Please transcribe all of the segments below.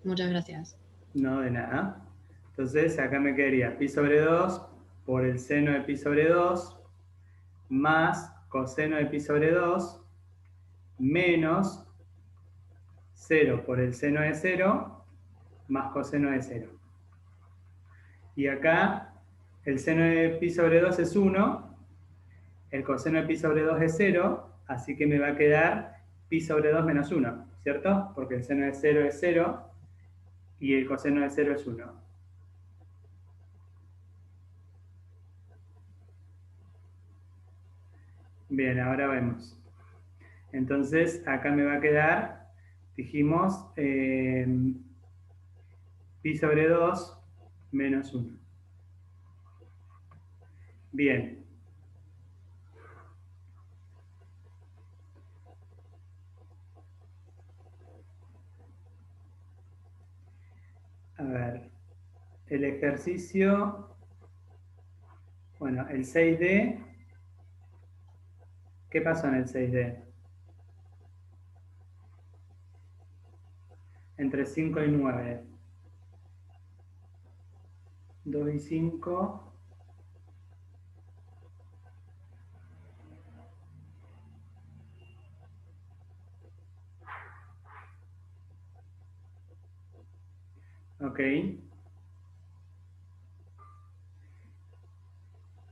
Muchas gracias. No, de nada. Entonces acá me quedaría pi sobre 2 por el seno de pi sobre 2 más coseno de pi sobre 2 menos 0 por el seno de 0 más coseno de 0. Y acá el seno de pi sobre 2 es 1, el coseno de pi sobre 2 es 0, así que me va a quedar pi sobre 2 menos 1, ¿cierto? Porque el seno de 0 es 0 y el coseno de 0 es 1. Bien, ahora vemos. Entonces, acá me va a quedar, dijimos, pi sobre 2 menos 1. Bien. A ver, el ejercicio, bueno, el 6D, ¿qué pasó en el 6D? Entre 5 y 9. 2 y 5. Ok.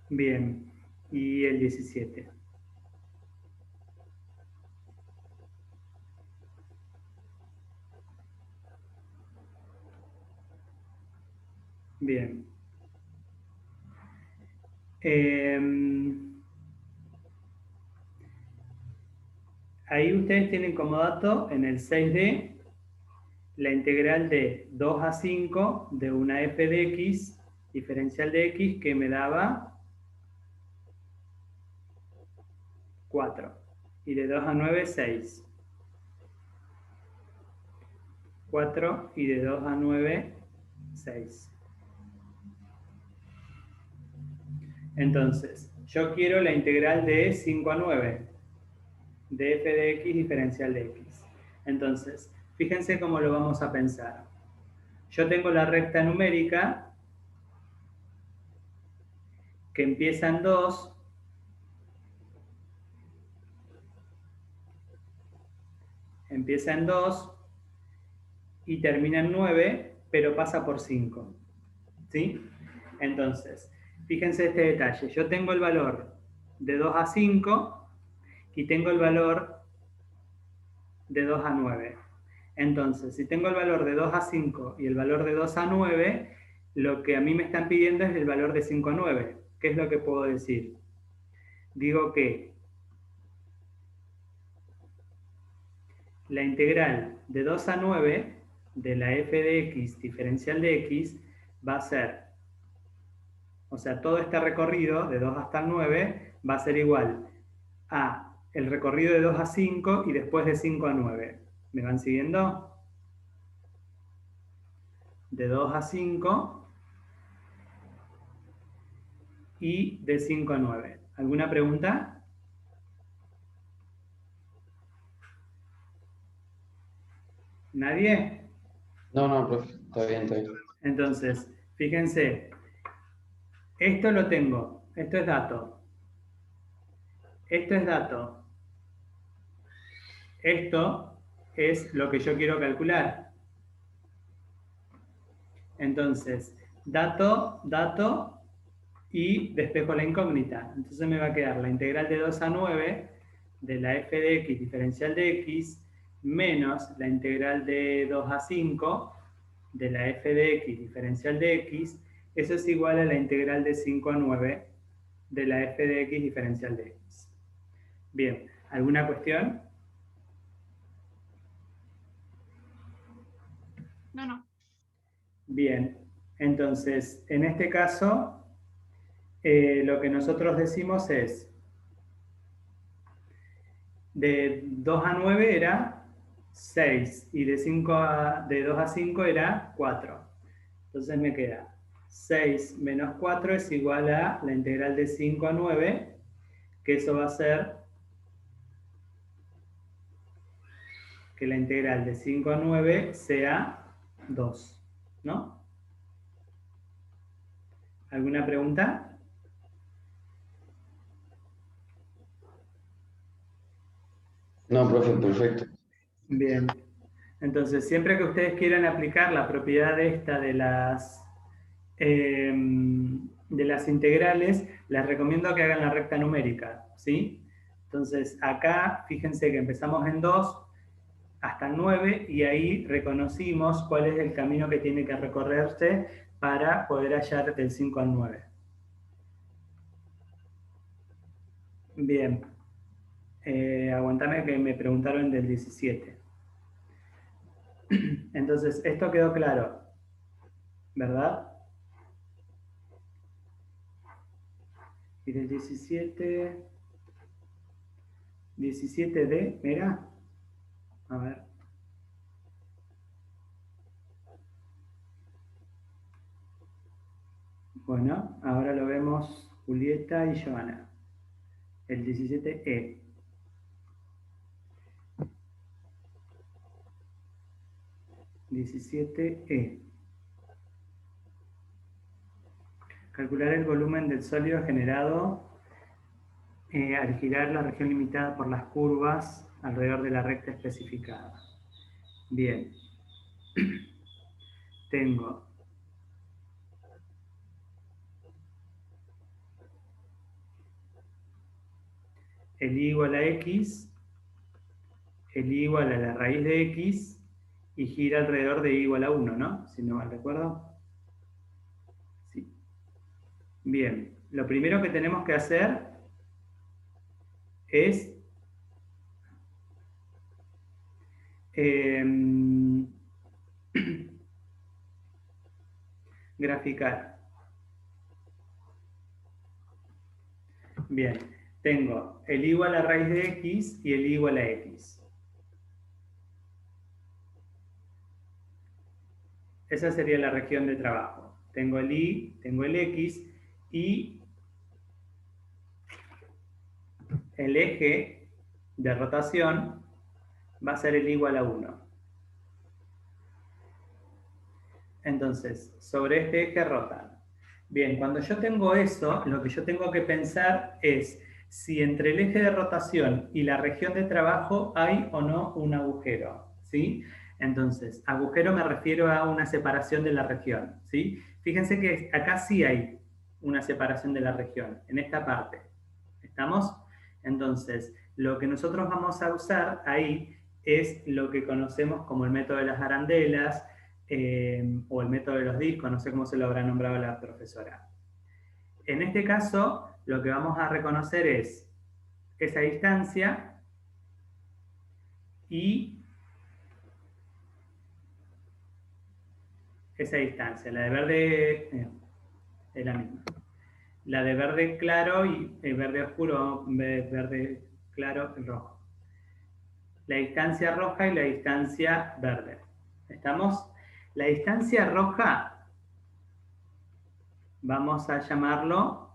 Bien. Y el 17. Bien. Ahí ustedes tienen como dato en el 6D la integral de 2 a 5 de una f de x diferencial de x que me daba 4. Y de 2 a 9, 6. 4 y de 2 a 9, 6. Entonces, yo quiero la integral de 5 a 9 de f de x diferencial de x. Entonces, fíjense cómo lo vamos a pensar. Yo tengo la recta numérica que empieza en 2, y termina en 9, pero pasa por 5. ¿Sí? Entonces, fíjense este detalle. Yo tengo el valor de 2 a 5 y tengo el valor de 2 a 9. Entonces, si tengo el valor de 2 a 5 y el valor de 2 a 9, lo que a mí me están pidiendo es el valor de 5 a 9. ¿Qué es lo que puedo decir? Digo que la integral de 2 a 9 de la f de x diferencial de x va a ser, o sea, todo este recorrido de 2 hasta el 9 va a ser igual a el recorrido de 2 a 5 y después de 5 a 9. ¿Me van siguiendo? De 2 a 5 y de 5 a 9. ¿Alguna pregunta? ¿Nadie? No, no, profe, está bien, está bien. Entonces, fíjense, esto lo tengo, esto es dato, esto es dato, esto es lo que yo quiero calcular. Entonces, dato, dato y despejo la incógnita. Entonces me va a quedar la integral de 2 a 9 de la f de x diferencial de x menos la integral de 2 a 5 de la f de x diferencial de x. Eso es igual a la integral de 5 a 9 de la f de x diferencial de x. Bien, ¿alguna cuestión? No, no. Bien, entonces, en este caso, lo que nosotros decimos es, de 2 a 9 era 6 y de 2 a 5 era 4. Entonces me queda 6 menos 4 es igual a la integral de 5 a 9, que eso va a ser que la integral de 5 a 9 sea 2, ¿no? ¿Alguna pregunta? No, profe, perfecto. Bien. Entonces, siempre que ustedes quieran aplicar la propiedad esta de las integrales, les recomiendo que hagan la recta numérica, ¿sí? Entonces, acá, fíjense que empezamos en 2 hasta 9 y ahí reconocimos cuál es el camino que tiene que recorrerse para poder hallar del 5 al 9. Bien. Aguantame que me preguntaron del 17. Entonces, esto quedó claro, ¿verdad? Y del 17D, mira, a ver. Bueno, ahora lo vemos Julieta y Joana. El 17E. E. Calcular el volumen del sólido generado al girar la región limitada por las curvas alrededor de la recta especificada. Bien. Tengo el I igual a X, el I igual a la raíz de X y gira alrededor de I igual a 1, ¿no? Si no mal recuerdo. Sí. Bien. Lo primero que tenemos que hacer es graficar. Bien, tengo el I igual a raíz de X y el I igual a X. Esa sería la región de trabajo. Tengo el I, tengo el X y el eje de rotación va a ser el I igual a 1. Entonces, sobre este eje rotan. Bien, cuando yo tengo eso, lo que yo tengo que pensar es si entre el eje de rotación y la región de trabajo hay o no un agujero, ¿sí? Entonces, agujero me refiero a una separación de la región, ¿sí? Fíjense que acá sí hay una separación de la región, en esta parte. ¿Estamos? Entonces, lo que nosotros vamos a usar ahí es lo que conocemos como el método de las arandelas, o el método de los discos, no sé cómo se lo habrá nombrado la profesora. En este caso, lo que vamos a reconocer es esa distancia y esa distancia. La de verde es la misma. La de verde claro y el verde oscuro, en vez de verde claro, el rojo. La distancia roja y la distancia verde. ¿Estamos? La distancia roja vamos a llamarlo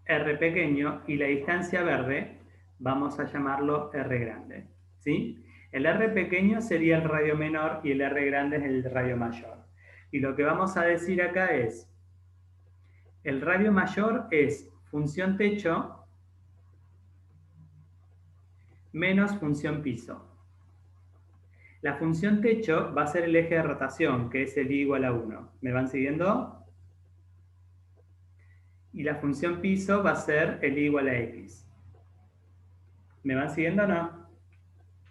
R pequeño y la distancia verde vamos a llamarlo R grande. ¿Sí? El R pequeño sería el radio menor y el R grande es el radio mayor. Y lo que vamos a decir acá es, el radio mayor es función techo menos función piso. La función techo va a ser el eje de rotación, que es el I igual a 1. ¿Me van siguiendo? Y la función piso va a ser el I igual a X. ¿Me van siguiendo o no?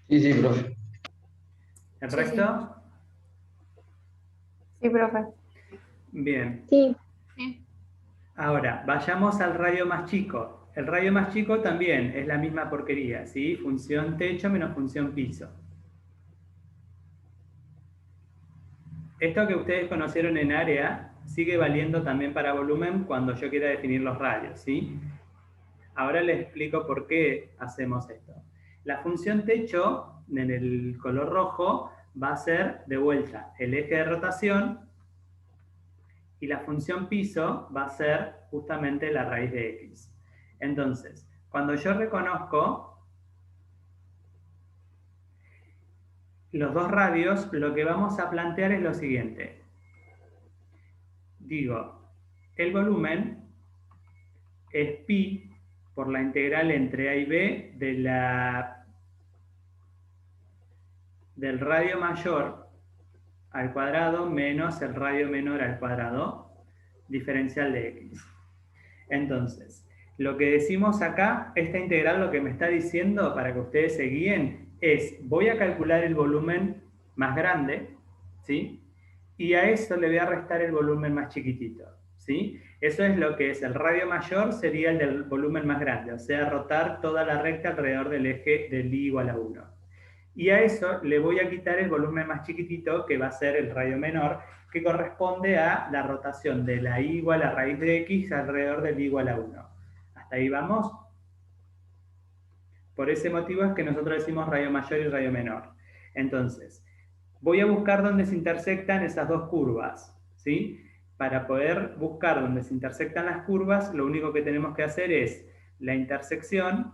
Sí, sí, profe. ¿El Sí, resto? Sí, profe. Bien. Sí. Ahora, vayamos al radio más chico. El radio más chico también es la misma porquería, ¿sí? Función techo menos función piso. Esto que ustedes conocieron en área sigue valiendo también para volumen cuando yo quiera definir los radios, ¿sí? Ahora les explico por qué hacemos esto. La función techo, en el color rojo, va a ser, de vuelta, el eje de rotación, y la función piso va a ser justamente la raíz de X. Entonces, cuando yo reconozco los dos radios, lo que vamos a plantear es lo siguiente. Digo, el volumen es pi por la integral entre A y B del radio mayor al cuadrado menos el radio menor al cuadrado, diferencial de x. Entonces, lo que decimos acá, esta integral lo que me está diciendo, para que ustedes se guíen, es, voy a calcular el volumen más grande, ¿sí? Y a eso le voy a restar el volumen más chiquitito, ¿sí? Eso es lo que es el radio mayor, sería el del volumen más grande, o sea, rotar toda la recta alrededor del eje del i igual a 1. Y a eso le voy a quitar el volumen más chiquitito, que va a ser el radio menor, que corresponde a la rotación de la i igual a raíz de x alrededor del i igual a 1. ¿Hasta ahí vamos? Por ese motivo es que nosotros decimos radio mayor y radio menor. Entonces, voy a buscar dónde se intersectan esas dos curvas, ¿sí? Para poder buscar dónde se intersectan las curvas, lo único que tenemos que hacer es la intersección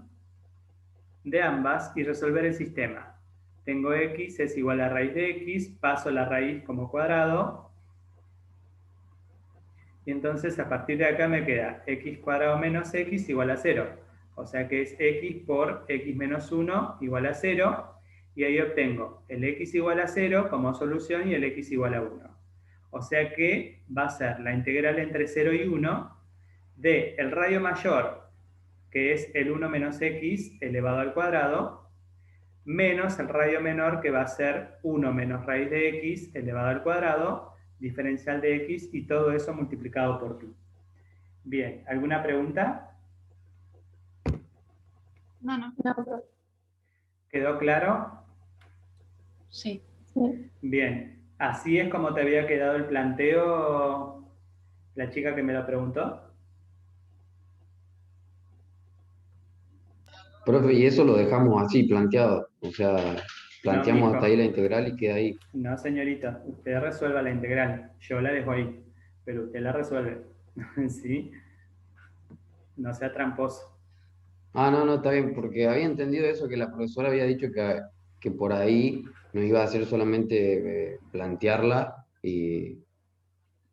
de ambas y resolver el sistema. Tengo x es igual a raíz de x, paso la raíz como cuadrado, y entonces a partir de acá me queda x cuadrado menos x igual a 0. O sea que es x por x menos 1 igual a 0, y ahí obtengo el x igual a 0 como solución y el x igual a 1. O sea que va a ser la integral entre 0 y 1 de el radio mayor, que es el 1 menos x elevado al cuadrado, menos el radio menor, que va a ser 1 menos raíz de x elevado al cuadrado, diferencial de x, y todo eso multiplicado por pi. Bien, ¿alguna pregunta? No. ¿Quedó claro? Sí. Bien, así es como te había quedado el planteo, la chica que me lo preguntó. Profe, y eso lo dejamos así planteado. O sea, planteamos mijo. hasta ahí la integral y queda ahí. No, señorita, usted resuelva la integral. Yo la dejo ahí, pero usted la resuelve. ¿Sí? No sea tramposo. Ah, no, está bien, porque había entendido eso, que la profesora había dicho que por ahí nos iba a hacer solamente plantearla y,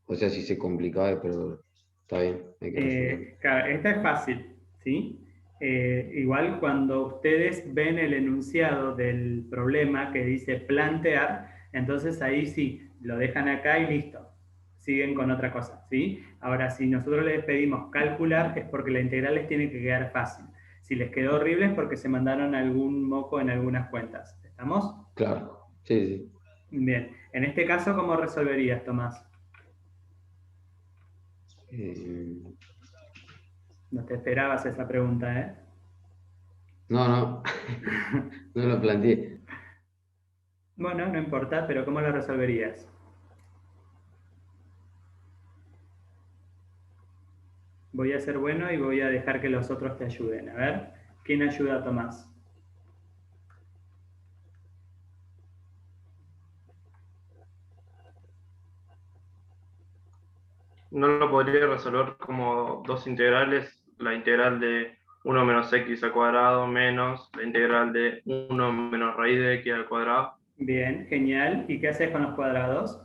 o sea, si se complicaba, pero está bien, hay que resolverlo. Claro, esta es fácil, ¿sí? Igual cuando ustedes ven el enunciado del problema que dice plantear, entonces ahí sí, lo dejan acá y listo. Siguen con otra cosa, ¿sí? Ahora, si nosotros les pedimos calcular, es porque la integral les tiene que quedar fácil. Si les quedó horrible es porque se mandaron algún moco en algunas cuentas. ¿Estamos? Claro, sí. Bien. En este caso, ¿cómo resolverías, Tomás? No te esperabas esa pregunta, ¿eh? No lo planteé. Bueno, no importa, pero ¿cómo lo resolverías? Voy a ser bueno y voy a dejar que los otros te ayuden. A ver, ¿quién ayuda a Tomás? No lo podría resolver como dos integrales, la integral de 1 menos x al cuadrado menos la integral de 1 menos raíz de x al cuadrado. Bien, genial. ¿Y qué haces con los cuadrados?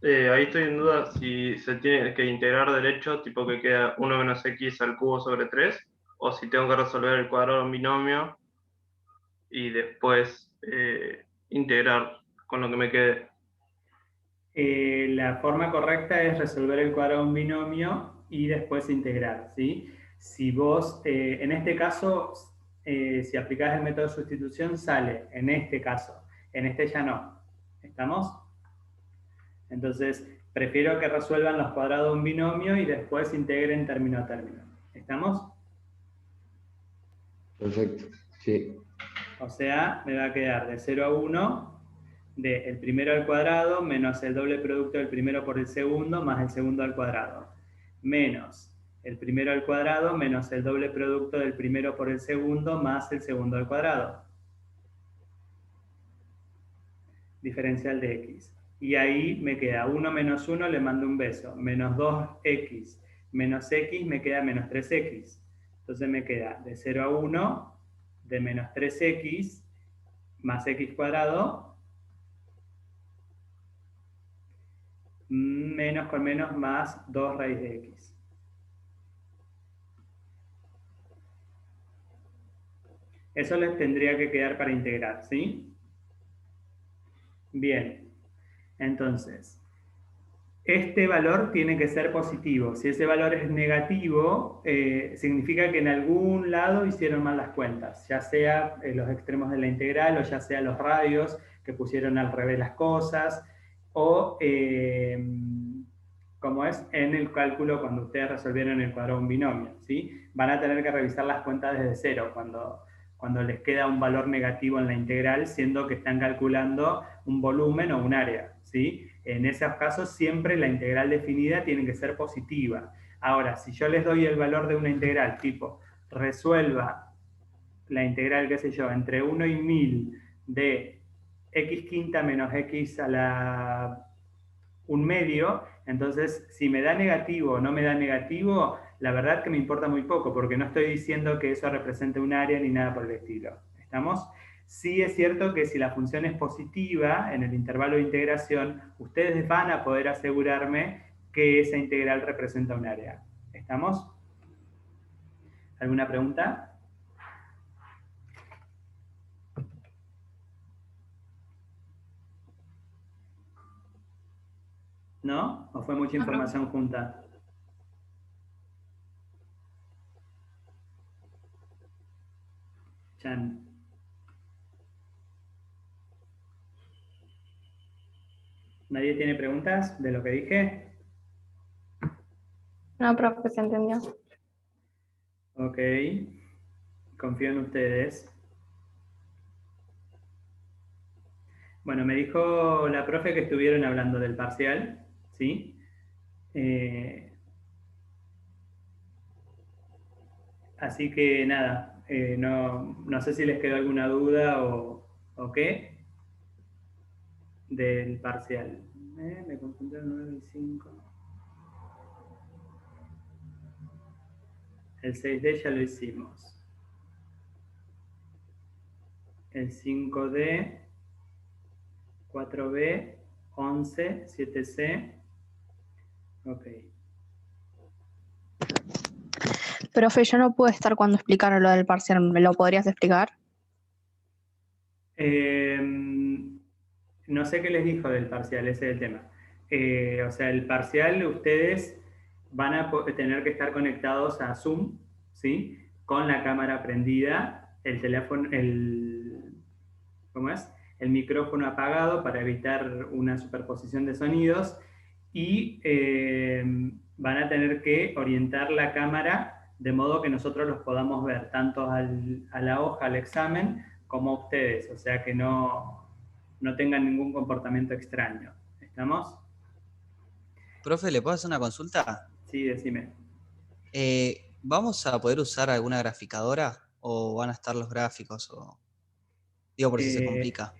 Ahí estoy en duda si se tiene que integrar derecho, tipo que queda 1 menos x al cubo sobre 3, o si tengo que resolver el cuadrado en binomio y después integrar con lo que me quede. La forma correcta es resolver el cuadrado en binomio y después integrar, ¿sí? Si vos, en este caso, si aplicás el método de sustitución, sale, en este caso. En este ya no. ¿Estamos? Entonces, prefiero que resuelvan los cuadrados de un binomio y después integren término a término. ¿Estamos? Perfecto, sí. O sea, me va a quedar de 0 a 1 de el primero al cuadrado menos el doble producto del primero por el segundo más el segundo al cuadrado. Menos el primero al cuadrado menos el doble producto del primero por el segundo más el segundo al cuadrado. Diferencial de x. Y ahí me queda 1 menos 1, le mando un beso. Menos 2x menos x me queda menos 3x. Entonces me queda de 0 a 1 de menos 3x más x cuadrado menos con menos más 2 raíz de x. Eso les tendría que quedar para integrar, ¿sí? Bien, entonces, este valor tiene que ser positivo. Si ese valor es negativo, significa que en algún lado hicieron mal las cuentas, ya sea los extremos de la integral o ya sea los radios que pusieron al revés las cosas, o como es en el cálculo cuando ustedes resolvieron el cuadrado de un binomio, ¿sí? Van a tener que revisar las cuentas desde cero cuando les queda un valor negativo en la integral, siendo que están calculando un volumen o un área, ¿sí? En esos casos siempre la integral definida tiene que ser positiva. Ahora, si yo les doy el valor de una integral, tipo, resuelva la integral, qué sé yo, entre 1 y 1000 de x quinta menos x a la 1/2, entonces si me da negativo o no me da negativo, la verdad que me importa muy poco, porque no estoy diciendo que eso represente un área ni nada por el estilo. ¿Estamos? Sí es cierto que si la función es positiva en el intervalo de integración, ustedes van a poder asegurarme que esa integral representa un área. ¿Estamos? ¿Alguna pregunta? ¿No? ¿O fue mucha información junta? Chan. ¿Nadie tiene preguntas de lo que dije? No, profe, se entendió. Ok. Confío en ustedes. Bueno, me dijo la profe que estuvieron hablando del parcial, ¿sí? Así que nada, no sé si les quedó alguna duda o qué del parcial. Me confundí el 9 y 5. El 6D ya lo hicimos. El 5D, 4B, 11, 7C. Ok. Profe, yo no pude estar cuando explicaron lo del parcial. ¿Me lo podrías explicar? No sé qué les dijo del parcial, ese es el tema. O sea, el parcial ustedes van a tener que estar conectados a Zoom, ¿sí? Con la cámara prendida, el teléfono, ¿cómo es? El micrófono apagado para evitar una superposición de sonidos y van a tener que orientar la cámara de modo que nosotros los podamos ver tanto a la hoja, al examen, como ustedes, o sea que no tengan ningún comportamiento extraño. ¿Estamos? Profe, ¿le puedo hacer una consulta? Sí, decime. ¿Vamos a poder usar alguna graficadora o van a estar los gráficos? Digo, por si se complica.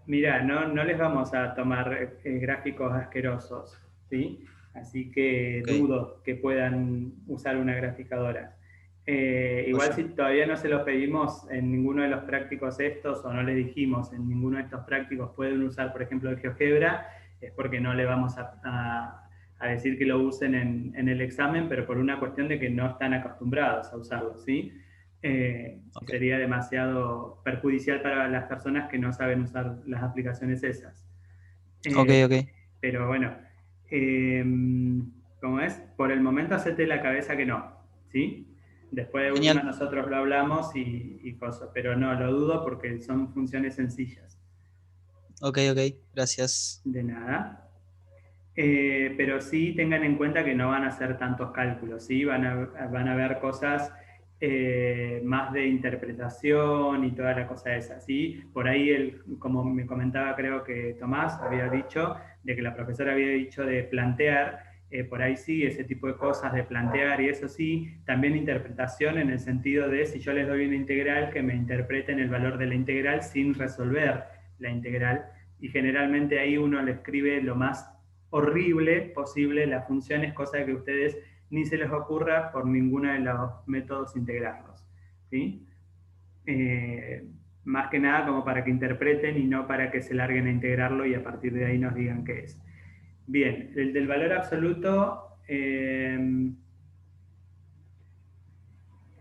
Mira, no les vamos a tomar gráficos asquerosos, ¿sí? Así que Okay. dudo que puedan usar una graficadora. Igual Oye. si todavía no se los pedimos en ninguno de los prácticos estos, o no les dijimos en ninguno de estos prácticos pueden usar, por ejemplo, el GeoGebra, es porque no le vamos a decir que lo usen en el examen, pero por una cuestión de que no están acostumbrados a usarlo, ¿sí? Okay. Sería demasiado perjudicial para las personas que no saben usar las aplicaciones esas. Ok. Pero bueno, ¿cómo es? Por el momento hacete la cabeza que no, ¿sí? Después de última nosotros lo hablamos y cosas, pero no, lo dudo porque son funciones sencillas. Ok, gracias. De nada. Pero sí tengan en cuenta que no van a hacer tantos cálculos, ¿sí? Van a ver cosas más de interpretación y toda la cosa esa, ¿sí? Por ahí, como me comentaba, creo que Tomás había dicho, de que la profesora había dicho de plantear, por ahí sí, ese tipo de cosas de plantear y eso sí, también interpretación en el sentido de si yo les doy una integral, que me interpreten el valor de la integral sin resolver la integral, y generalmente ahí uno le escribe lo más horrible posible las funciones, cosa que a ustedes ni se les ocurra por ninguno de los métodos integrarlos, ¿sí? más que nada como para que interpreten y no para que se larguen a integrarlo y a partir de ahí nos digan qué es. Bien, el del valor absoluto, el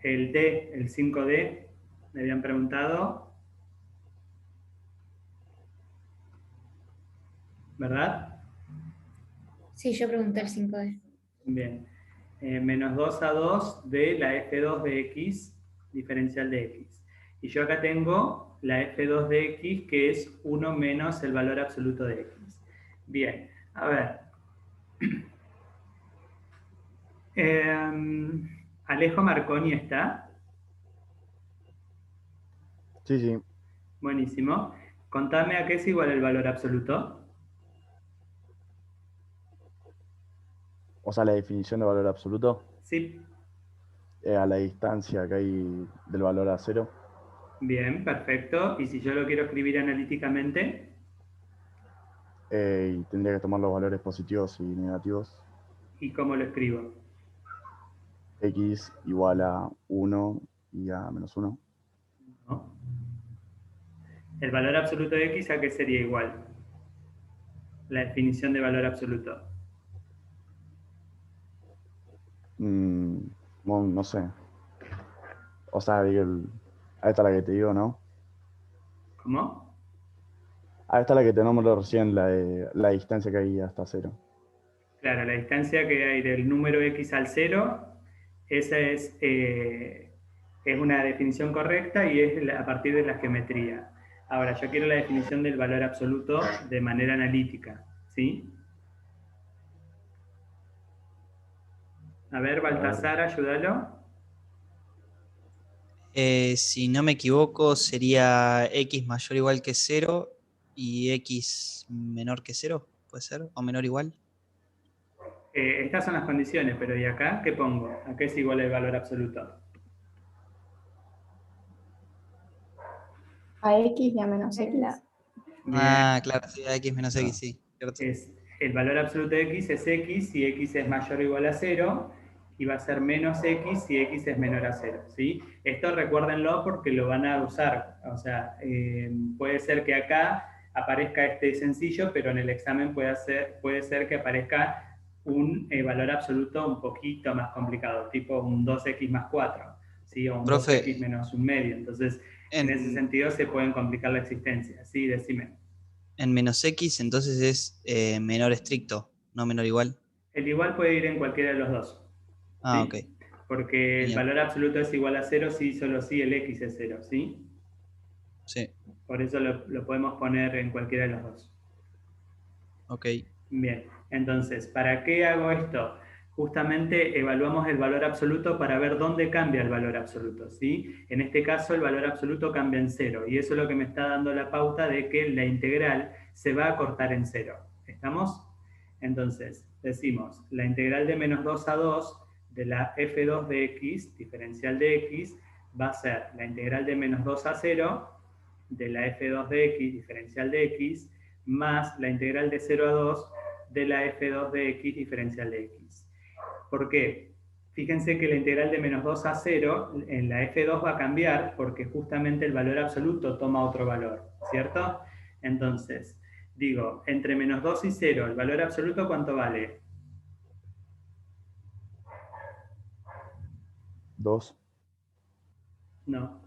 D, el 5D, me habían preguntado, ¿verdad? Sí, yo pregunté el 5D. Bien. Menos 2 a 2 de la F2 de X, diferencial de X. Y yo acá tengo la F2 de X, que es 1 menos el valor absoluto de X. Bien, a ver. Alejo Marconi está. Sí, sí. Buenísimo. Contame a qué es igual el valor absoluto. O sea, la definición de valor absoluto, Sí. a la distancia que hay del valor a cero. Bien, perfecto. Y si yo lo quiero escribir analíticamente, Y tendría que tomar los valores positivos y negativos. ¿y cómo lo escribo? X igual a 1 y a menos 1. ¿No? El valor absoluto de X, ¿a qué sería igual? La definición de valor absoluto. No sé. O sea, ahí está la que te digo, ¿no? ¿Cómo? Ahí está la que te nombro recién, la distancia que hay hasta cero. Claro, la distancia que hay del número X al 0, esa es una definición correcta y es a partir de la geometría. Ahora, yo quiero la definición del valor absoluto de manera analítica, ¿sí? A ver, Baltasar, ayúdalo. Si no me equivoco, sería x mayor o igual que 0 y x menor que 0, ¿puede ser? ¿O menor o igual? Estas son las condiciones, pero ¿y acá qué pongo? ¿A qué es igual el valor absoluto? A X y a menos X. Bien. Ah, claro, sí, x menos x, sí. Cierto. El valor absoluto de X es X si X es mayor o igual a 0 y va a ser menos X si X es menor a 0, ¿sí? Esto recuérdenlo porque lo van a usar. O sea, puede ser que acá aparezca este sencillo, pero en el examen puede ser que aparezca un valor absoluto un poquito más complicado, tipo un 2X más 4, ¿sí? O un Profe, 2X menos un medio. Entonces, en ese sentido se pueden complicar la existencia. Sí, decime. En menos x entonces es menor estricto, no menor igual. El igual puede ir en cualquiera de los dos. Ah, ¿sí? ok. Porque el Genial. valor absoluto es igual a 0 si solo si el X es 0, ¿sí? Sí, Por eso lo podemos poner en cualquiera de los dos. ok. Bien, entonces, ¿para qué hago esto? Justamente evaluamos el valor absoluto para ver dónde cambia el valor absoluto, ¿sí? En este caso el valor absoluto cambia en 0 y eso es lo que me está dando la pauta de que la integral se va a cortar en 0. ¿Estamos? Entonces, decimos, la integral de menos 2 a 2 de la f2 de x, diferencial de x, va a ser la integral de menos 2 a 0 de la f2 de x, diferencial de x, más la integral de 0 a 2 de la f2 de x, diferencial de x. ¿Por qué? Fíjense que la integral de menos 2 a 0 en la f2 va a cambiar porque justamente el valor absoluto toma otro valor, ¿cierto? Entonces, digo, entre menos 2 y 0, ¿el valor absoluto cuánto vale? 2. No.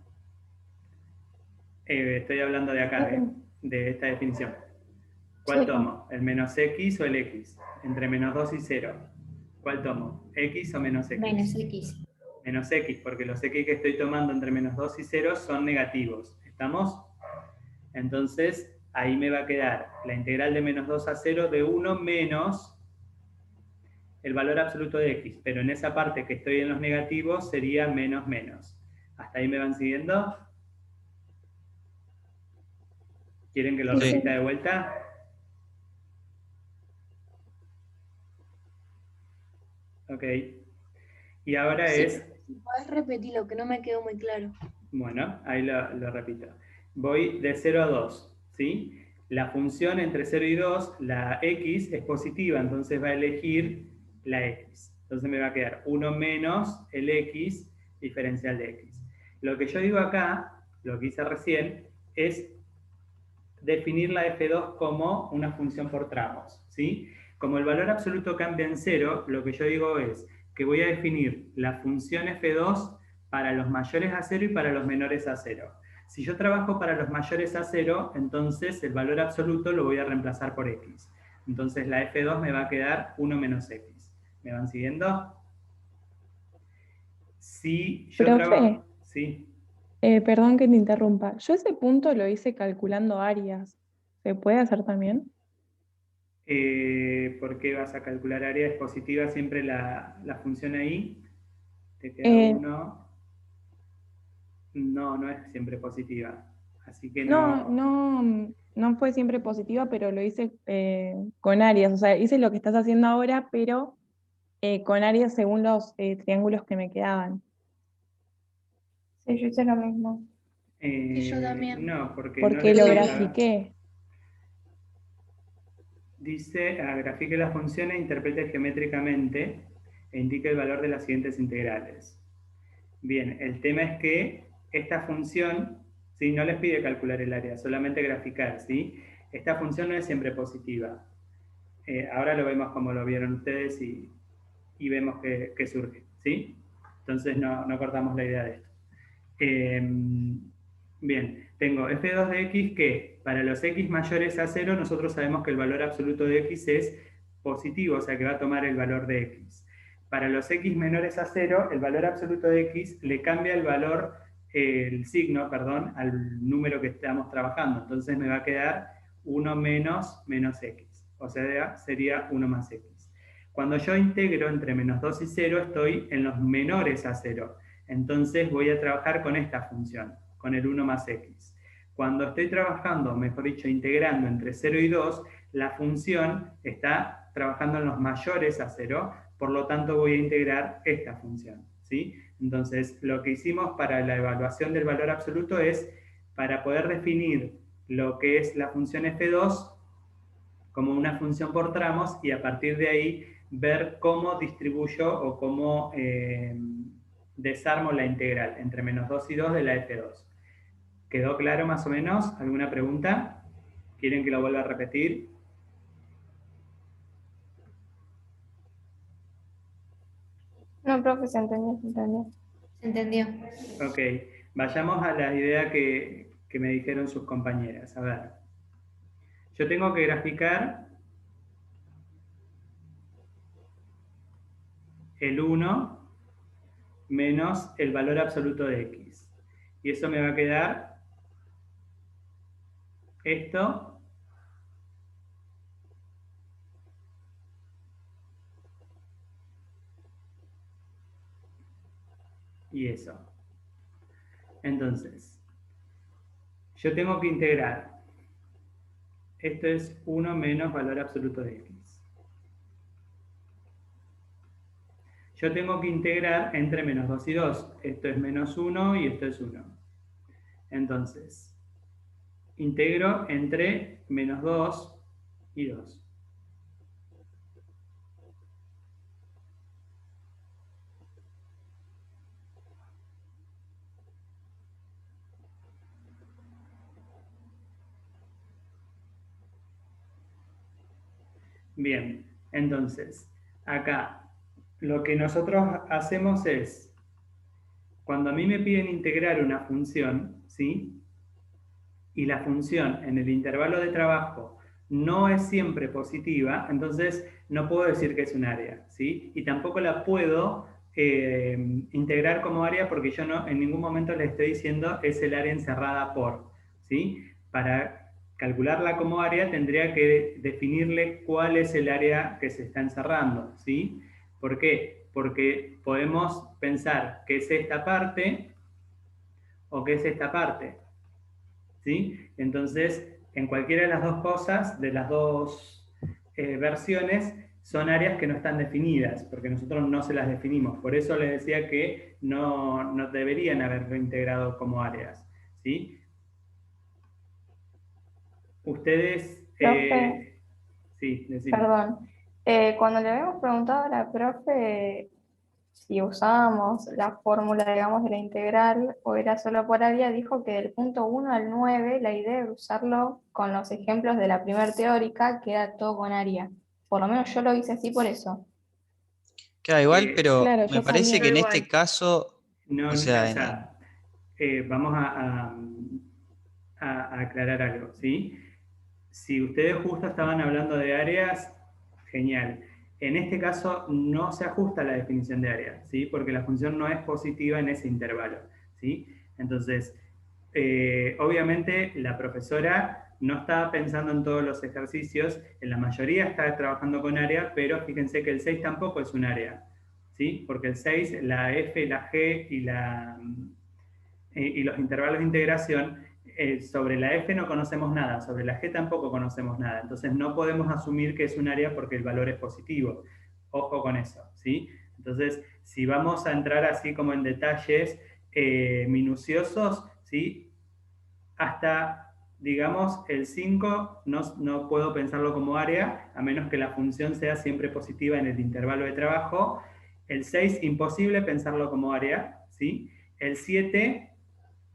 Estoy hablando de acá, de esta definición. ¿Cuál Sí. tomo? ¿El menos x o el x? Entre menos 2 y 0. ¿Cuál tomo? ¿X o menos x? Menos X. Menos x, porque los x que estoy tomando entre menos 2 y 0 son negativos. ¿Estamos? Entonces, ahí me va a quedar la integral de menos 2 a 0 de 1 menos el valor absoluto de x. Pero en esa parte que estoy en los negativos sería menos menos. ¿Hasta ahí me van siguiendo? ¿Quieren que lo Sí. repita de vuelta? Ok. Y ahora Sí. es... ¿Puedes repetir lo que no me quedó muy claro? Bueno, ahí lo repito. Voy de 0 a 2, ¿sí? La función entre 0 y 2, la x es positiva, entonces va a elegir la x. Entonces me va a quedar 1 menos el x diferencial de x. Lo que yo digo acá lo que hice recién, es definir la f2 como una función por tramos, ¿sí? Como el valor absoluto cambia en 0, lo que yo digo es que voy a definir la función f2 para los mayores a 0 y para los menores a 0. Si yo trabajo para los mayores a 0, entonces el valor absoluto lo voy a reemplazar por x. Entonces la f2 me va a quedar 1 menos x. ¿Me van siguiendo? Si yo Profe, trabajo... Sí. perdón que te interrumpa. Yo ese punto lo hice calculando áreas. ¿Se puede hacer también? ¿Por qué vas a calcular área? ¿Es positiva siempre la función ahí? Te queda Eh, 1. No, no es siempre positiva. Así que no, no. no fue siempre positiva, pero lo hice con áreas. O sea, hice lo que estás haciendo ahora, pero con áreas según los triángulos que me quedaban. Sí, yo hice lo mismo. Y yo también. No, porque no Porque le lo pide. grafiqué. Dice, grafique la función e interprete geométricamente e indique el valor de las siguientes integrales. Bien, el tema es que esta función, ¿sí? No les pide calcular el área, solamente graficar, ¿sí? Esta función no es siempre positiva. Ahora lo vemos como lo vieron ustedes y vemos que surge, ¿sí? Entonces no cortamos la idea de esto. Bien, tengo f2 de x que para los x mayores a 0 nosotros sabemos que el valor absoluto de x es positivo, o sea que va a tomar el valor de x. Para los x menores a 0, el valor absoluto de x le cambia el valor, el signo, perdón, al número que estamos trabajando. Entonces me va a quedar 1 menos x, o sea, sería 1 más x. Cuando yo integro entre menos 2 y 0, estoy en los menores a 0. Entonces voy a trabajar con esta función, con el 1 más x. Cuando estoy trabajando, mejor dicho, integrando entre 0 y 2, la función está trabajando en los mayores a 0, por lo tanto voy a integrar esta función, ¿sí? Entonces, lo que hicimos para la evaluación del valor absoluto es, para poder definir lo que es la función f2 como una función por tramos y a partir de ahí ver cómo distribuyo o cómo desarmo la integral entre menos 2 y 2 de la f2. ¿Quedó claro más o menos? ¿Alguna pregunta? ¿Quieren que lo vuelva a repetir? No, profe, se entendió, se entendió. ¿Se entendió? Ok, vayamos a la idea que me dijeron sus compañeras. A ver, yo tengo que graficar el 1 menos el valor absoluto de x. Y eso me va a quedar esto y eso. Entonces, yo tengo que integrar. Esto es 1 menos valor absoluto de x. Yo tengo que integrar entre menos 2 y 2. Esto es menos 1 y esto es 1. Entonces, integro entre menos 2 y 2. Bien, entonces, acá lo que nosotros hacemos es, cuando a mí me piden integrar una función, ¿sí? Y la función en el intervalo de trabajo no es siempre positiva, entonces no puedo decir que es un área, ¿sí? Y tampoco la puedo integrar como área porque yo no en ningún momento le estoy diciendo es el área encerrada por, ¿sí? Para calcularla como área tendría que definirle cuál es el área que se está encerrando, ¿sí? ¿Por qué? Porque podemos pensar que es esta parte o que es esta parte, ¿sí? Entonces, en cualquiera de las dos cosas, de las dos versiones, son áreas que no están definidas, porque nosotros no se las definimos. Por eso les decía que no deberían haberlo integrado como áreas, ¿sí? Ustedes... Profe, sí, decime. perdón. Cuando le habíamos preguntado a la profe si usábamos la fórmula, digamos, de la integral o era solo por área, dijo que del punto 1 al 9 la idea era usarlo con los ejemplos de la primer teórica, que era todo con área. Por lo menos yo lo hice así por eso. Claro, igual, pero Claro, me yo parece también. que en Igual. este caso, No, o o sea, sea, vamos a aclarar algo, ¿sí? Si ustedes justo estaban hablando de áreas, genial. En este caso no se ajusta la definición de área, ¿sí? Porque la función no es positiva en ese intervalo, ¿sí? Entonces, obviamente la profesora no estaba pensando en todos los ejercicios, en la mayoría está trabajando con área, pero fíjense que el 6 tampoco es un área, ¿sí? Porque el 6, la F, la G y los intervalos de integración, sobre la F no conocemos nada, sobre la G tampoco conocemos nada, entonces no podemos asumir que es un área porque el valor es positivo. Ojo con eso, ¿sí? Entonces, si vamos a entrar así como en detalles minuciosos, ¿sí? Hasta, digamos, el 5 no puedo pensarlo como área, a menos que la función sea siempre positiva en el intervalo de trabajo. El 6, imposible pensarlo como área, ¿sí? El 7,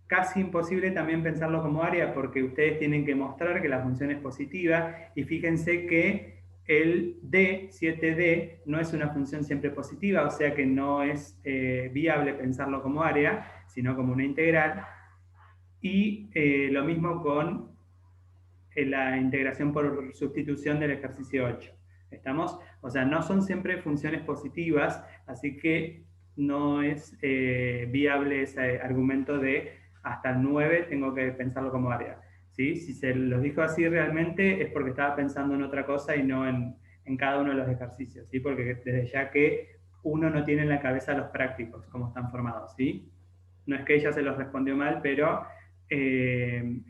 casi imposible también pensarlo como área porque ustedes tienen que mostrar que la función es positiva y fíjense que el D, 7D, no es una función siempre positiva, o sea que no es viable pensarlo como área, sino como una integral. Y lo mismo con la integración por sustitución del ejercicio 8. ¿Estamos? O sea, no son siempre funciones positivas, así que no es viable ese argumento de hasta el 9 tengo que pensarlo como área. ¿Sí? Si se los dijo así realmente es porque estaba pensando en otra cosa y no en cada uno de los ejercicios, ¿sí? Porque desde ya que uno no tiene en la cabeza los prácticos, como están formados, ¿sí? No es que ella se los respondió mal, pero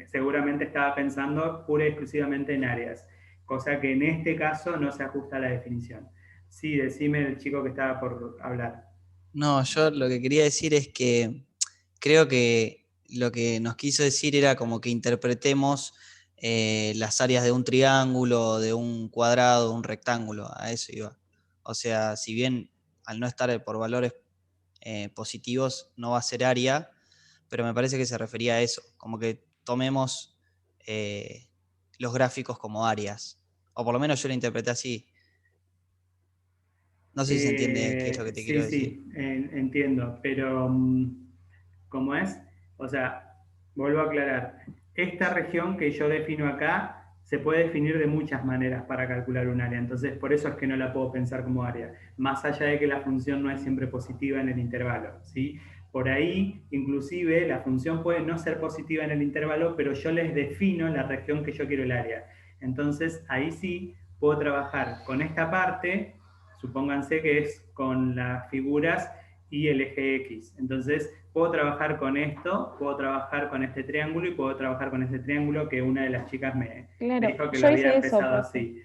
seguramente estaba pensando pura y exclusivamente en áreas, cosa que en este caso no se ajusta a la definición. Sí, decime el chico que estaba por hablar. no, yo lo que quería decir es que creo que lo que nos quiso decir era como que interpretemos las áreas de un triángulo, de un cuadrado, de un rectángulo, a eso iba. O sea, si bien al no estar por valores positivos no va a ser área, pero me parece que se refería a eso, como que tomemos los gráficos como áreas, o por lo menos yo lo interpreté así. No sé si se entiende qué es lo que te Sí, quiero decir. sí, entiendo, pero ¿cómo es? O sea, vuelvo a aclarar, esta región que yo defino acá se puede definir de muchas maneras para calcular un área, entonces por eso es que no la puedo pensar como área, más allá de que la función no es siempre positiva en el intervalo, ¿sí? Por ahí, inclusive, la función puede no ser positiva en el intervalo, pero yo les defino la región que yo quiero el área. Entonces, ahí sí puedo trabajar con esta parte, supónganse que es con las figuras y el eje X. Entonces, puedo trabajar con esto, puedo trabajar con este triángulo y puedo trabajar con este triángulo que una de las chicas me Claro, dijo que lo yo había hice eso, empezado profe. así.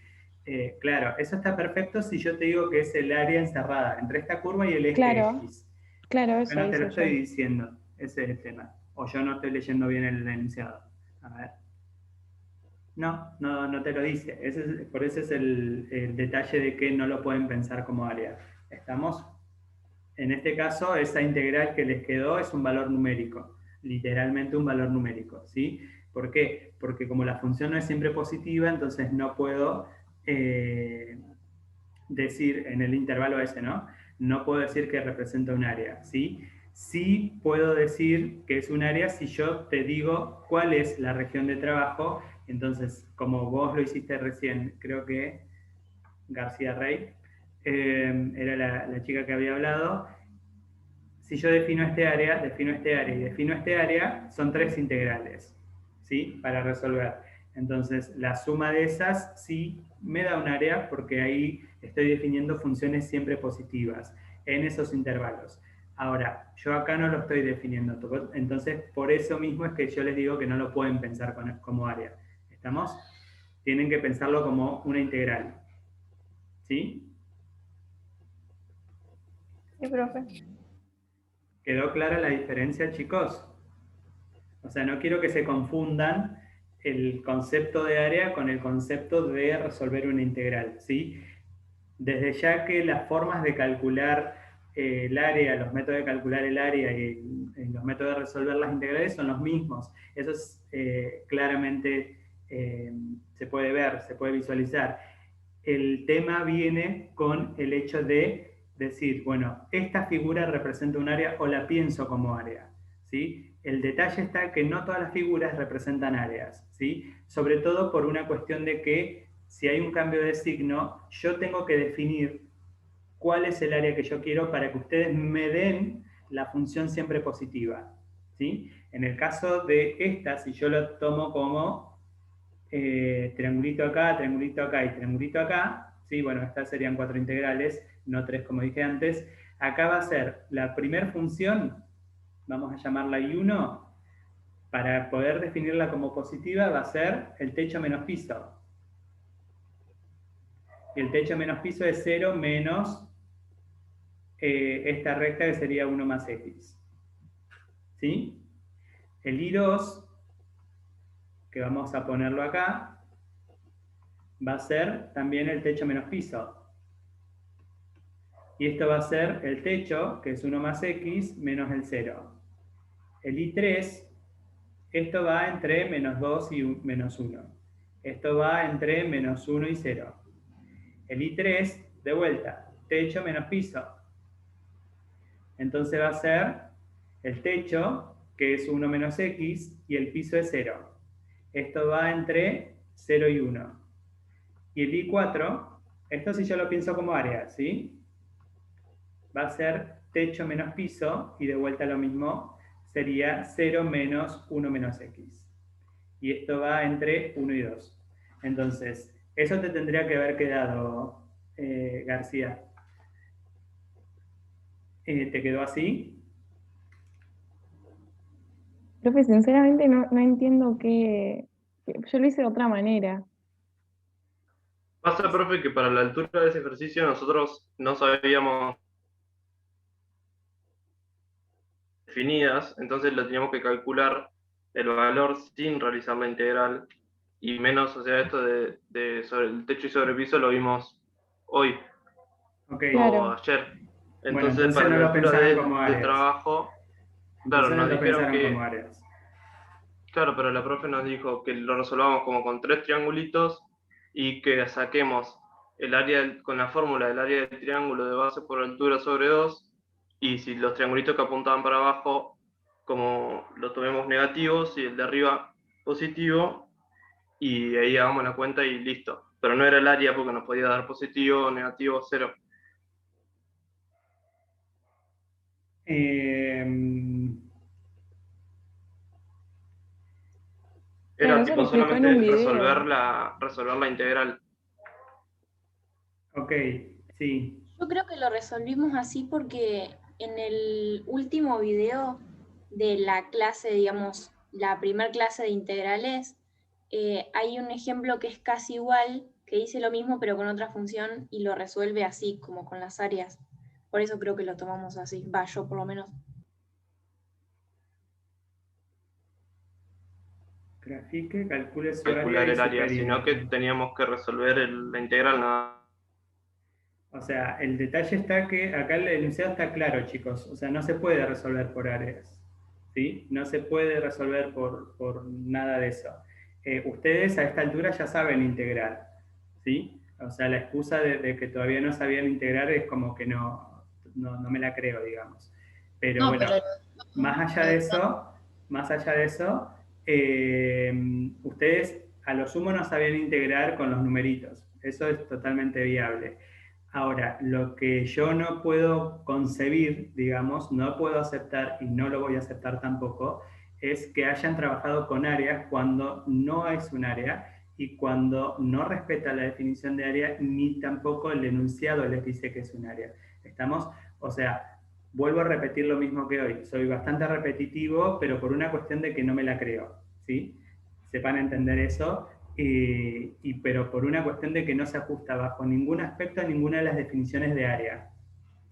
Claro, eso está perfecto si yo te digo que es el área encerrada entre esta curva y el eje Claro, X. claro, Yo eso no te lo hice yo. estoy diciendo, ese es el tema. O yo no estoy leyendo bien el enunciado. A ver. No te lo dice. Por eso es el detalle de que no lo pueden pensar como área. ¿Estamos? En este caso, esa integral que les quedó es un valor numérico, literalmente un valor numérico, ¿sí? ¿Por qué? Porque como la función no es siempre positiva, entonces no puedo decir en el intervalo ese, ¿no? No puedo decir que representa un área, ¿sí? Sí puedo decir que es un área si yo te digo cuál es la región de trabajo, entonces, como vos lo hiciste recién, creo que García Rey, era la chica que había hablado. Si yo defino este área y defino este área, son tres integrales, ¿sí? Para resolver. Entonces, la suma de esas sí me da un área porque ahí estoy definiendo funciones siempre positivas en esos intervalos. Ahora, yo acá no lo estoy definiendo, entonces por eso mismo es que yo les digo que no lo pueden pensar como área. ¿Estamos? Tienen que pensarlo como una integral. ¿Sí? Sí, profe. ¿Quedó clara la diferencia, chicos? O sea, no quiero que se confundan el concepto de área con el concepto de resolver una integral, ¿sí? Desde ya que las formas de calcular el área, los métodos de calcular el área y los métodos de resolver las integrales son los mismos. Eso es, claramente se puede ver, se puede visualizar. El tema viene con el hecho de decir, bueno, esta figura representa un área o la pienso como área, ¿sí? El detalle está que no todas las figuras representan áreas, ¿sí? Sobre todo por una cuestión de que si hay un cambio de signo, yo tengo que definir cuál es el área que yo quiero para que ustedes me den la función siempre positiva, ¿sí? En el caso de esta, si yo lo tomo como triangulito acá y triangulito acá, ¿sí? Bueno, estas serían 4 integrales, no 3 como dije antes. Acá va a ser la primera función, vamos a llamarla I1, para poder definirla como positiva va a ser el techo menos piso. Y el techo menos piso es 0 menos esta recta que sería 1 más x. ¿Sí? El I2, que vamos a ponerlo acá, va a ser también el techo menos piso. Y esto va a ser el techo, que es 1 más x, menos el 0. El I3, esto va entre menos 2 y menos 1. Esto va entre menos 1 y 0. El I3, de vuelta, techo menos piso. Entonces va a ser el techo, que es 1 menos x, y el piso es 0. Esto va entre 0 y 1. Y el I4, esto si yo lo pienso como área, ¿sí? Va a ser techo menos piso, y de vuelta lo mismo, sería 0 menos 1 menos x. Y esto va entre 1 y 2. Entonces, eso te tendría que haber quedado, García. ¿Te quedó así? Profe, sinceramente no entiendo yo lo hice de otra manera. Pasa, profe, que para la altura de ese ejercicio nosotros no sabíamos definidas, entonces lo teníamos que calcular el valor sin realizar la integral, y menos, o sea, esto de sobre el techo y sobrepiso lo vimos hoy Ok. o Claro. ayer. Bueno, Entonces, entonces para no la lo altura pensaron como de áreas. trabajo, claro, Entonces no nos lo dijeron pensaron que, como áreas. claro, pero la profe nos dijo que lo resolvamos como con 3 triangulitos y que saquemos el área con la fórmula del área del triángulo de base por altura sobre 2, y si los triangulitos que apuntaban para abajo, como lo tomemos negativos, y el de arriba positivo, y ahí hagamos la cuenta y listo. Pero no era el área porque nos podía dar positivo, negativo, 0. Claro, Era eso lo tipo explicó en solamente un resolver video. la integral. Ok, sí. Yo creo que lo resolvimos así porque en el último video de la clase, digamos, la primer clase de integrales, hay un ejemplo que es casi igual, que dice lo mismo pero con otra función y lo resuelve así, como con las áreas. Por eso creo que lo tomamos así, va, yo por lo menos. Grafique, calcule su área Calcular y el su área, sino que perímetro. teníamos que resolver la integral nada. O sea, el detalle está que acá el enunciado está claro, chicos. O sea, no se puede resolver por áreas. ¿Sí? No se puede resolver por nada de eso. Ustedes a esta altura ya saben integrar. ¿Sí? O sea, la excusa de que todavía no sabían integrar es como que no me la creo, digamos. Pero No, bueno, pero más allá de eso, ustedes a lo sumo no sabían integrar con los numeritos. Eso es totalmente viable. Ahora, lo que yo no puedo concebir, digamos, no puedo aceptar y no lo voy a aceptar tampoco, es que hayan trabajado con áreas cuando no es un área y cuando no respeta la definición de área ni tampoco el enunciado les dice que es un área. ¿Estamos? O sea, vuelvo a repetir lo mismo que hoy. Soy bastante repetitivo, pero por una cuestión de que no me la creo, ¿sí? Sepan entender eso. Pero por una cuestión de que no se ajusta bajo ningún aspecto a ninguna de las definiciones de área,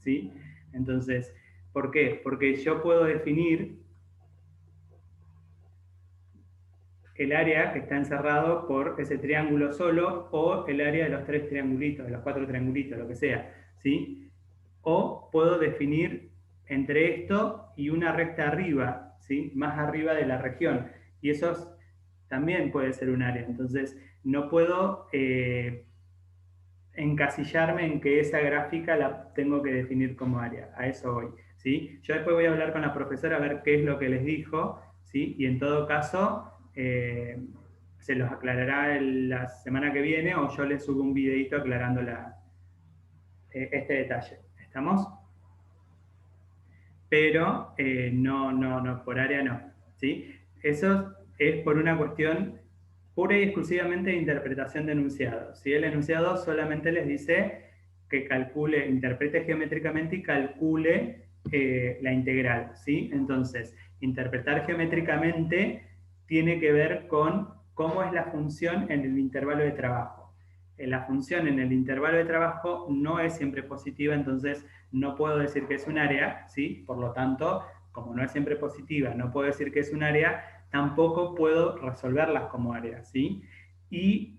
¿sí? Entonces, ¿por qué? Porque yo puedo definir el área que está encerrado por ese triángulo solo o el área de los 3 triangulitos, de los 4 triangulitos, lo que sea, ¿sí? o puedo definir entre esto y una recta arriba, ¿sí? Más arriba de la región. Y eso también puede ser un área. Entonces, no puedo encasillarme en que esa gráfica la tengo que definir como área. A eso voy, ¿sí? Yo después voy a hablar con la profesora a ver qué es lo que les dijo, ¿sí? Y en todo caso, se los aclarará la semana que viene o yo les subo un videito aclarando este detalle. ¿Estamos? Pero no, por área no, ¿sí? Eso es por una cuestión pura y exclusivamente de interpretación de enunciado, ¿sí? El enunciado solamente les dice que calcule, interprete geométricamente y calcule la integral, ¿sí? Entonces, interpretar geométricamente tiene que ver con cómo es la función en el intervalo de trabajo. La función en el intervalo de trabajo no es siempre positiva, entonces no puedo decir que es un área, ¿sí? Por lo tanto, como no es siempre positiva, no puedo decir que es un área, tampoco puedo resolverlas como áreas, ¿sí? Y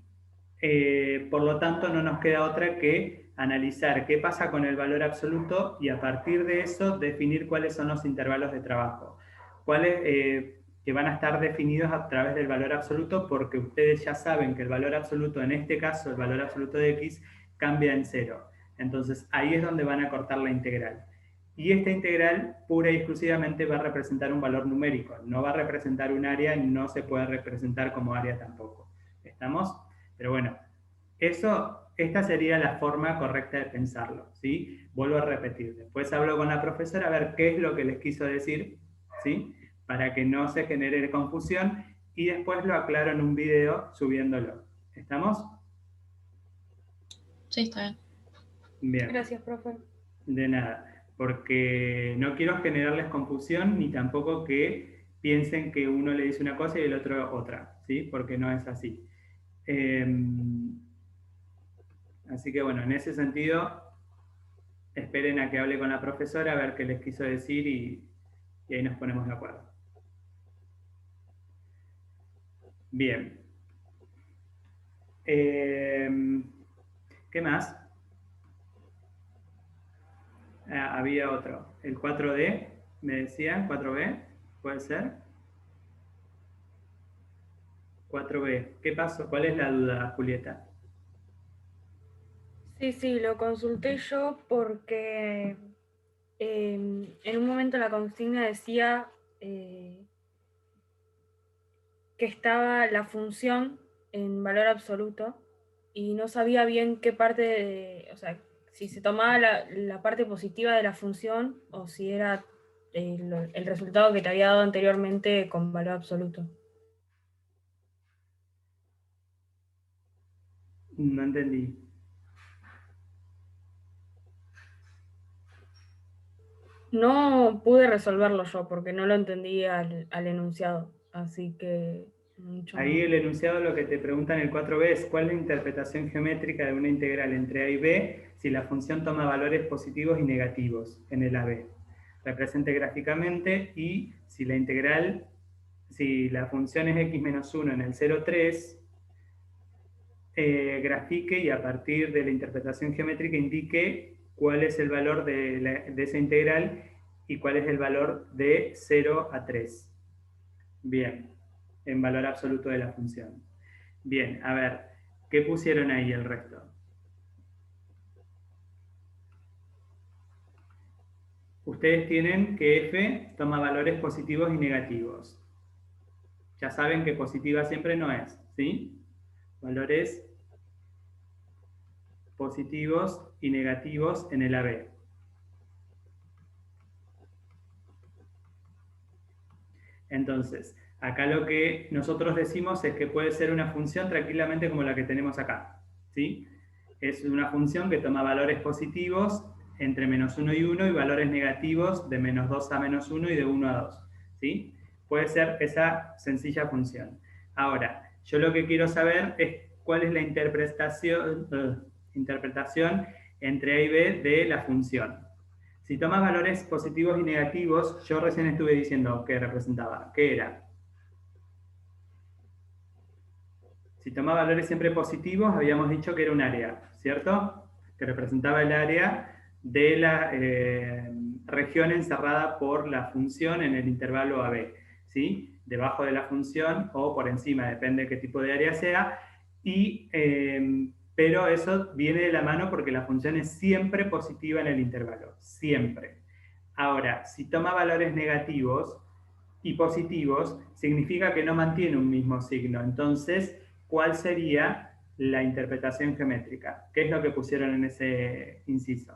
por lo tanto no nos queda otra que analizar qué pasa con el valor absoluto y a partir de eso definir cuáles son los intervalos de trabajo. Cuáles que van a estar definidos a través del valor absoluto porque ustedes ya saben que el valor absoluto, en este caso el valor absoluto de x, cambia en 0. Entonces ahí es donde van a cortar la integral. Y esta integral pura y exclusivamente va a representar un valor numérico, no va a representar un área, no se puede representar como área tampoco. ¿Estamos? Pero bueno, esta sería la forma correcta de pensarlo, ¿sí? Vuelvo a repetir, después hablo con la profesora a ver qué es lo que les quiso decir, ¿sí? Para que no se genere confusión y después lo aclaro en un video subiéndolo. ¿Estamos? Sí, está bien. Bien. Gracias, profe. De nada, porque no quiero generarles confusión ni tampoco que piensen que uno le dice una cosa y el otro otra, ¿sí? Porque no es así. Así que bueno, en ese sentido, esperen a que hable con la profesora a ver qué les quiso decir y ahí nos ponemos de acuerdo. Bien. ¿Qué más? Había otro. El 4D, me decían, 4B, ¿puede ser? 4B. ¿Qué pasó? ¿Cuál es la duda, Julieta? Sí, lo consulté yo porque en un momento la consigna decía que estaba la función en valor absoluto y no sabía bien qué parte, o sea, si se tomaba la parte positiva de la función o si era el resultado que te había dado anteriormente con valor absoluto. No entendí. No pude resolverlo yo porque no lo entendí al enunciado, así que mucho Ahí no. el enunciado lo que te pregunta en el 4b es ¿cuál es la interpretación geométrica de una integral entre a y b si la función toma valores positivos y negativos en el AB? Represente gráficamente y si la integral, si la función es x menos 1 en el 0,3, grafique y a partir de la interpretación geométrica indique cuál es el valor de esa integral y cuál es el valor de 0 a 3. Bien, en valor absoluto de la función. Bien, a ver, ¿qué pusieron ahí el resto? Ustedes tienen que f toma valores positivos y negativos. Ya saben que positiva siempre no es, ¿sí? Valores positivos y negativos en el AB. Entonces, acá lo que nosotros decimos es que puede ser una función tranquilamente como la que tenemos acá, ¿sí? Es una función que toma valores positivos entre menos 1 y 1 y valores negativos de menos 2 a menos 1 y de 1 a 2, ¿sí? Puede ser esa sencilla función. Ahora, yo lo que quiero saber es cuál es la interpretación entre A y B de la función. Si tomas valores positivos y negativos, yo recién estuve diciendo qué representaba, qué era. Si toma valores siempre positivos, habíamos dicho que era un área, ¿cierto? Que representaba el área de la región encerrada por la función en el intervalo AB, ¿sí? Debajo de la función o por encima, depende de qué tipo de área sea, pero eso viene de la mano porque la función es siempre positiva en el intervalo, siempre. Ahora, si toma valores negativos y positivos, significa que no mantiene un mismo signo. Entonces, ¿cuál sería la interpretación geométrica? ¿Qué es lo que pusieron en ese inciso?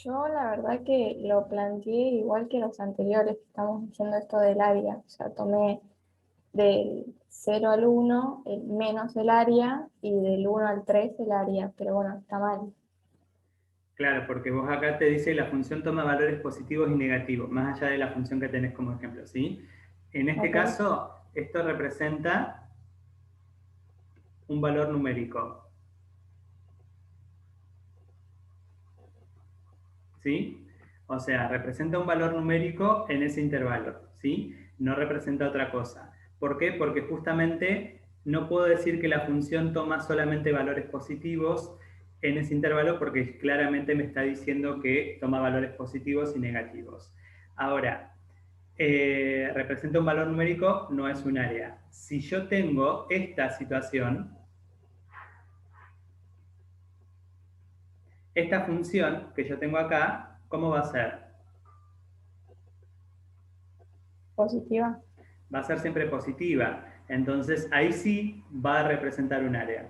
Yo la verdad que lo planteé igual que los anteriores, que estamos diciendo esto del área. O sea, tomé del 0 al 1 el menos el área y del 1 al 3 el área, pero bueno, está mal. Claro, porque vos acá te dice que la función toma valores positivos y negativos, más allá de la función que tenés como ejemplo, ¿sí? En este caso, esto representa un valor numérico. ¿Sí? O sea, representa un valor numérico en ese intervalo, ¿sí? No representa otra cosa. ¿Por qué? Porque justamente no puedo decir que la función toma solamente valores positivos en ese intervalo porque claramente me está diciendo que toma valores positivos y negativos. Ahora, representa un valor numérico, no es un área. Si yo tengo esta situación, esta función que yo tengo acá, ¿cómo va a ser? Positiva. Va a ser siempre positiva. Entonces, ahí sí va a representar un área.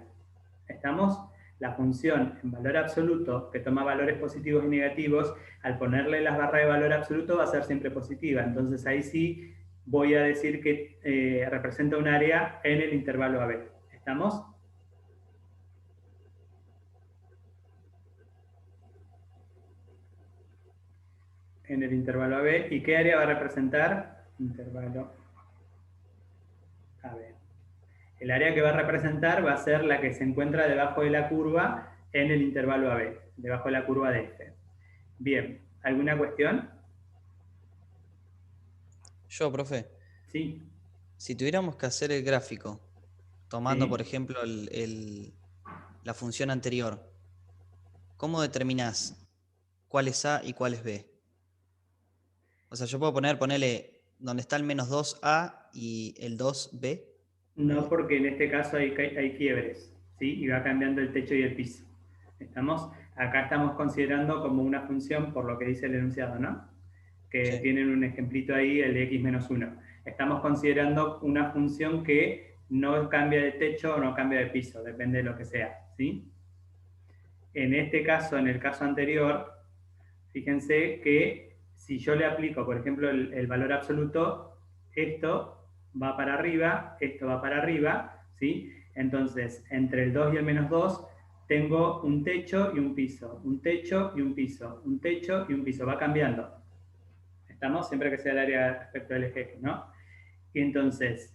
¿Estamos? La función en valor absoluto, que toma valores positivos y negativos, al ponerle las barras de valor absoluto va a ser siempre positiva. Entonces, ahí sí voy a decir que representa un área en el intervalo AB. ¿Estamos? En el intervalo AB. ¿Y qué área va a representar? Intervalo AB. El área que va a representar va a ser la que se encuentra debajo de la curva en el intervalo AB, debajo de la curva de F. Bien, ¿alguna cuestión? Yo, profe. Sí. Si tuviéramos que hacer el gráfico, tomando Sí. por ejemplo la función anterior, ¿cómo determinás cuál es A y cuál es B? O sea, yo puedo ponerle donde está el menos 2A y el 2B. No, porque en este caso hay quiebres, ¿sí? Y va cambiando el techo y el piso. ¿Estamos? Acá estamos considerando como una función, por lo que dice el enunciado, ¿no? Que Sí. tienen un ejemplito ahí, el de x menos 1. Estamos considerando una función que no cambia de techo o no cambia de piso, depende de lo que sea, ¿sí? En este caso, en el caso anterior, fíjense que si yo le aplico, por ejemplo, el valor absoluto, esto va para arriba, esto va para arriba, ¿sí? Entonces, entre el 2 y el menos 2, tengo un techo y un piso, un techo y un piso, un techo y un piso, va cambiando. ¿Estamos? Siempre que sea el área respecto del eje, ¿no? Y entonces,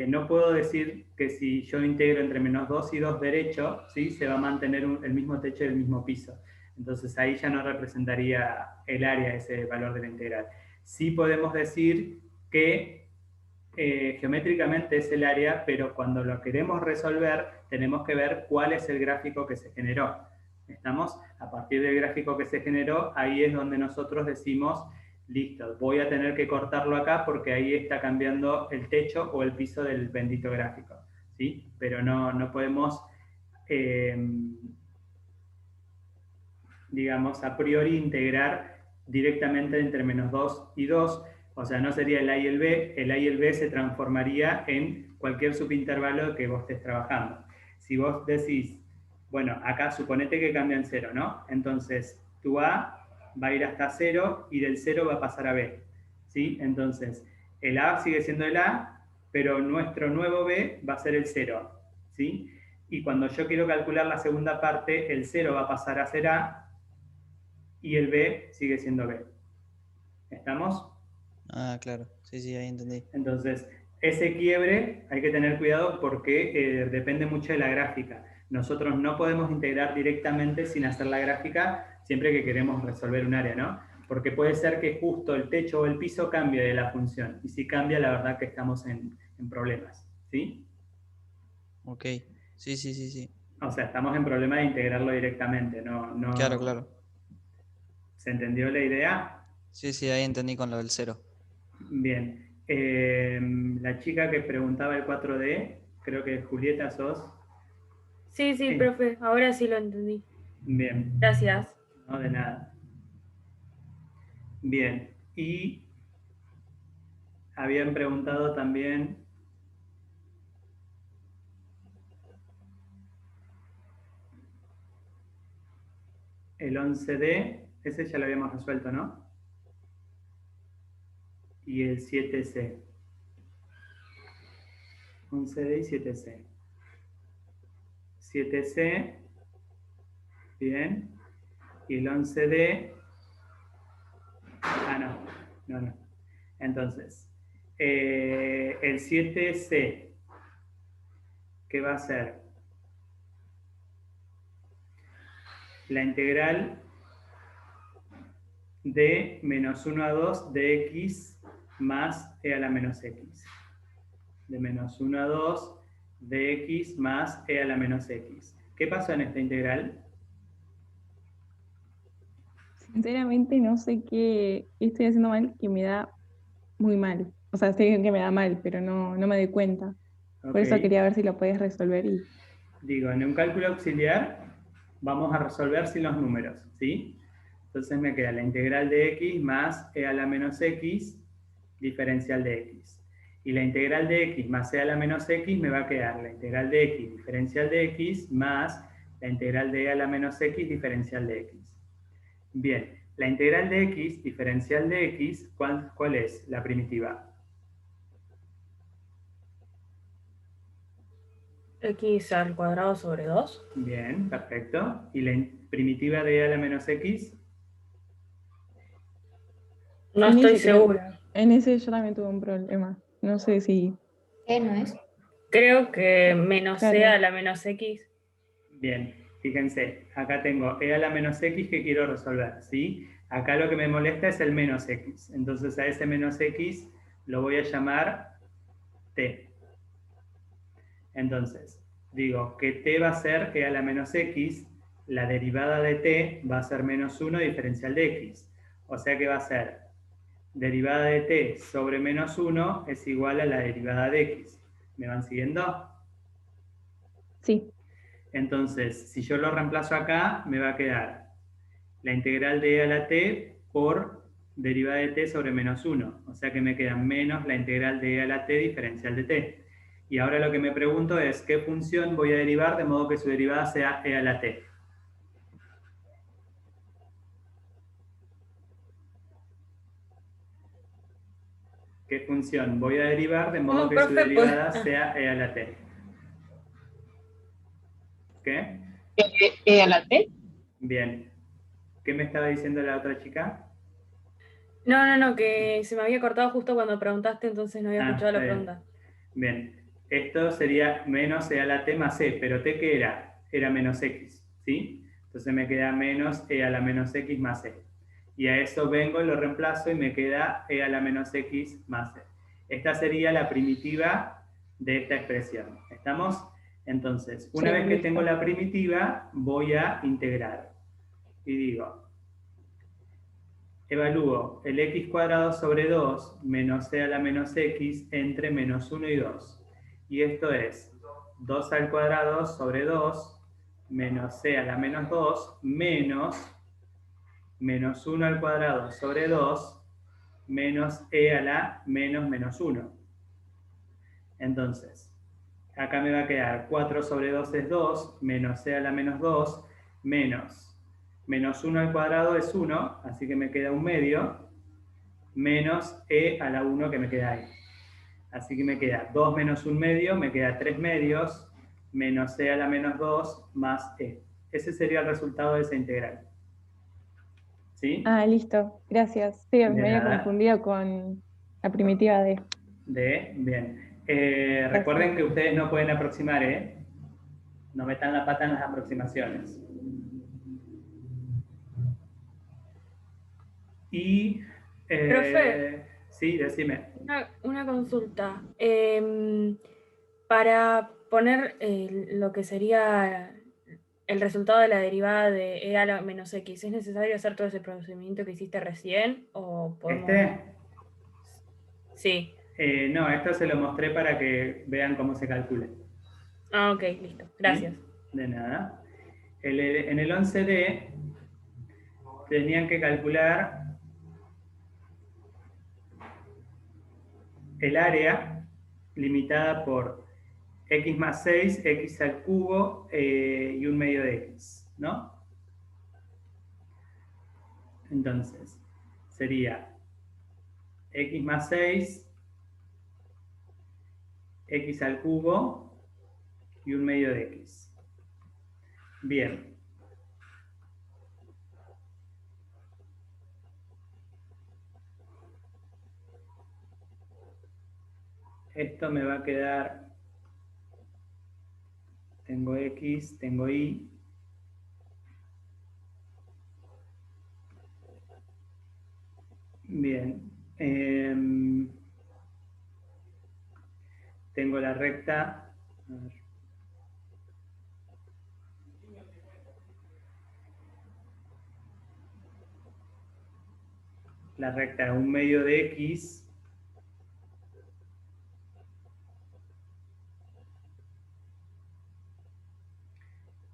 no puedo decir que si yo integro entre menos 2 y 2 derecho, ¿sí? Se va a mantener el mismo techo y el mismo piso. Entonces ahí ya no representaría el área ese valor de la integral. Sí podemos decir que geométricamente es el área, pero cuando lo queremos resolver tenemos que ver cuál es el gráfico que se generó. ¿Estamos? A partir del gráfico que se generó, ahí es donde nosotros decimos, listo, voy a tener que cortarlo acá porque ahí está cambiando el techo o el piso del bendito gráfico, ¿sí? Pero no podemos, digamos, a priori integrar directamente entre menos 2 y 2, o sea, no sería el A y el A y el B se transformaría en cualquier subintervalo que vos estés trabajando. Si vos decís, bueno, acá suponete que cambian 0, ¿no? Entonces, tu A va a ir hasta 0 y del 0 va a pasar a B, ¿sí? Entonces, el A sigue siendo el A, pero nuestro nuevo B va a ser el 0, ¿sí? Y cuando yo quiero calcular la segunda parte, el 0 va a pasar a ser A y el B sigue siendo B. ¿Estamos? Ah, claro. Sí, sí, ahí entendí. Entonces, ese quiebre hay que tener cuidado porque depende mucho de la gráfica. Nosotros no podemos integrar directamente sin hacer la gráfica siempre que queremos resolver un área, ¿no? porque puede ser que justo el techo o el piso cambie de la función, y si cambia, la verdad que estamos en problemas, ¿sí? Ok, sí. O sea, estamos en problema de integrarlo directamente, no... Claro. ¿Se entendió la idea? Sí, ahí entendí con lo del 0. Bien. La chica que preguntaba el 4D, creo que Julieta sos. Sí, profe, ahora sí lo entendí. Bien. Gracias. No, de nada. Bien. Y habían preguntado también... El 11D, ese ya lo habíamos resuelto, ¿no? Y el 7C. 11D y 7C. 7C, bien. Y el 11D... no. Entonces, el 7C, ¿qué va a ser? La integral de menos 1 a 2 de x más e a la menos x. De menos 1 a 2 de x más e a la menos x. ¿Qué pasó en esta integral? Sinceramente no sé qué estoy haciendo mal, que me da muy mal. O sea, sé que me da mal, pero no me doy cuenta. Por eso Ok. quería ver si lo podías resolver y... Digo, en un cálculo auxiliar vamos a resolver sin los números, ¿sí? Entonces me queda la integral de x más e a la menos x diferencial de x. Y la integral de x más e a la menos x me va a quedar la integral de x diferencial de x más la integral de e a la menos x diferencial de x. Bien, la integral de x diferencial de x, ¿cuál es la primitiva? X al cuadrado sobre 2. Bien, perfecto. ¿Y la primitiva de e a la menos x? No En estoy ese creo- segura. En ese yo también tuve un problema. No sé si... ¿Qué no es? Creo que menos Claro. C a la menos X. Bien, fíjense, acá tengo e a la menos x que quiero resolver, ¿sí? Acá lo que me molesta es el menos x. Entonces a ese menos x lo voy a llamar t. Entonces, digo que t va a ser e a la menos x, la derivada de t va a ser menos 1 diferencial de x. O sea que va a ser derivada de t sobre menos 1 es igual a la derivada de x. ¿Me van siguiendo? Sí. Entonces, si yo lo reemplazo acá, me va a quedar la integral de e a la t por derivada de t sobre menos 1. O sea que me queda menos la integral de e a la t diferencial de t. Y ahora lo que me pregunto es, ¿qué función voy a derivar de modo que su derivada sea e a la t? ¿Qué función voy a derivar de modo ¿Cómo, que su profe? derivada sea e a la t? ¿Qué? ¿E a la t? Bien. ¿Qué me estaba diciendo la otra chica? No, que se me había cortado justo cuando preguntaste, entonces no había escuchado la está bien. pregunta. Bien. Esto sería menos e a la t más e, pero t ¿qué era? Era menos x, ¿sí? Entonces me queda menos e a la menos x más e. Y a eso vengo, lo reemplazo y me queda e a la menos x más e. Esta sería la primitiva de esta expresión. ¿Estamos? Entonces, una Sí, vez que listo. tengo la primitiva, voy a integrar. Y digo, evalúo el x cuadrado sobre 2 menos e a la menos x entre menos 1 y 2. Y esto es 2 al cuadrado sobre 2 menos e a la menos 2 menos 1 al cuadrado sobre 2 menos e a la menos 1. Entonces, acá me va a quedar 4 sobre 2 es 2, menos e a la menos 2, menos 1 al cuadrado es 1, así que me queda un medio, menos e a la 1 que me queda ahí. Así que me queda 2 menos 1 medio, me queda 3 medios, menos e a la menos 2 más e. Ese sería el resultado de esa integral. ¿Sí? Ah, listo. Gracias. Sí, De me había nada. confundido con la primitiva de... Bien. Recuerden que ustedes no pueden aproximar, ¿eh? No metan la pata en las aproximaciones. Y... Profe. sí, decime. Una consulta. Para poner lo que sería el resultado de la derivada de e a la menos x, ¿es necesario hacer todo ese procedimiento que hiciste recién? ¿O podemos... Sí. No, esto se lo mostré para que vean cómo se calcula. Ah, ok, listo. Gracias. ¿Sí? De nada. En el 11D tenían que calcular el área limitada por x más 6, x al cubo y un medio de x, ¿no? Entonces, sería x más 6, x al cubo y un medio de x. Bien. Esto me va a quedar, tengo x, tengo y. Bien. Tengo la recta. A ver. La recta un medio de x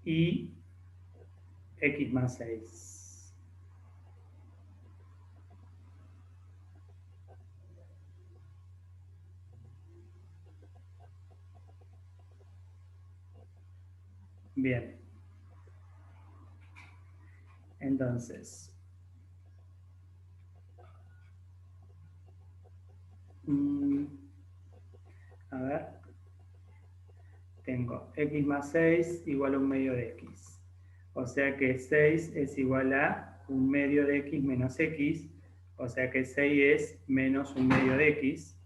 y x más 6. Bien. Entonces, a ver, tengo x más 6 igual a un medio de x. O sea que 6 es igual a un medio de x menos x. O sea que 6 es menos un medio de x.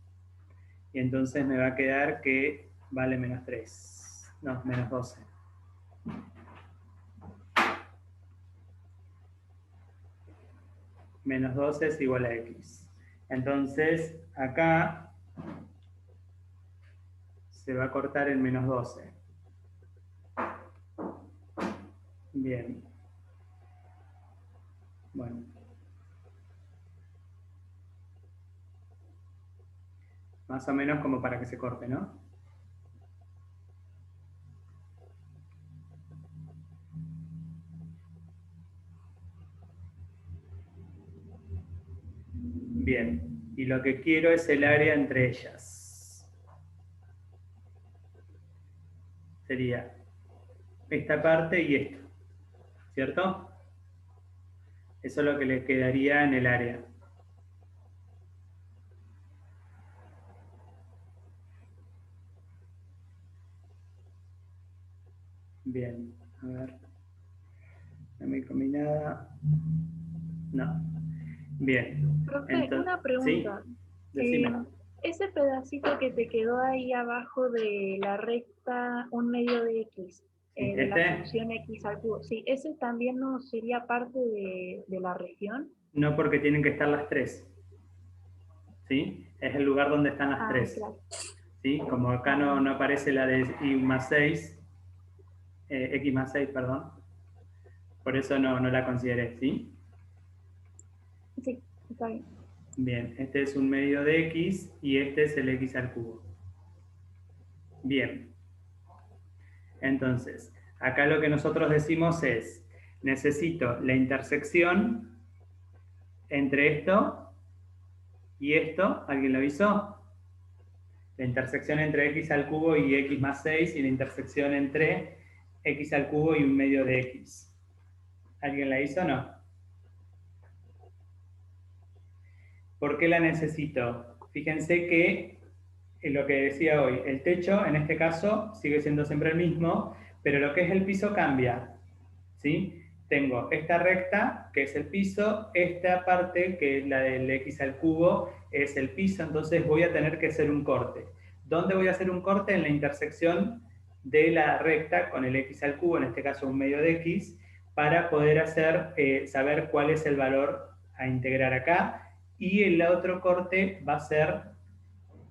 Y entonces me va a quedar que vale menos 3. No, menos 12. Menos 12 es igual a x. Entonces, acá se va a cortar el menos 12. Bien. Bueno. Más o menos como para que se corte, ¿no? Bien. Y lo que quiero es el área entre ellas. Sería esta parte y esto. ¿Cierto? Eso es lo que le quedaría en el área. Bien, a ver. No me comí nada. No. Bien. Profe, Entonces, una pregunta. ¿sí? Decime. Ese pedacito que te quedó ahí abajo de la recta un medio de x, de la función x al cubo, sí, ¿ese también no sería parte de la región? No, porque tienen que estar las tres. ¿Sí? Es el lugar donde están las tres. Claro. ¿Sí? Como acá no aparece la de y más 6, x más 6, perdón. Por eso no la consideré, ¿sí? Sí, está bien. Bien, este es un medio de x y este es el x al cubo. Bien. Entonces, acá lo que nosotros decimos es, necesito la intersección entre esto y esto. ¿Alguien lo hizo? La intersección entre x al cubo y x más 6 y la intersección entre x al cubo y un medio de x. ¿Alguien la hizo o no? ¿Por qué la necesito? Fíjense que lo que decía hoy, el techo en este caso sigue siendo siempre el mismo, pero lo que es el piso cambia. ¿Sí? Tengo esta recta, que es el piso, esta parte, que es la del x al cubo, es el piso, entonces voy a tener que hacer un corte. ¿Dónde voy a hacer un corte? En la intersección de la recta con el x al cubo, en este caso un medio de x, para poder hacer, saber cuál es el valor a integrar acá, y el otro corte va a ser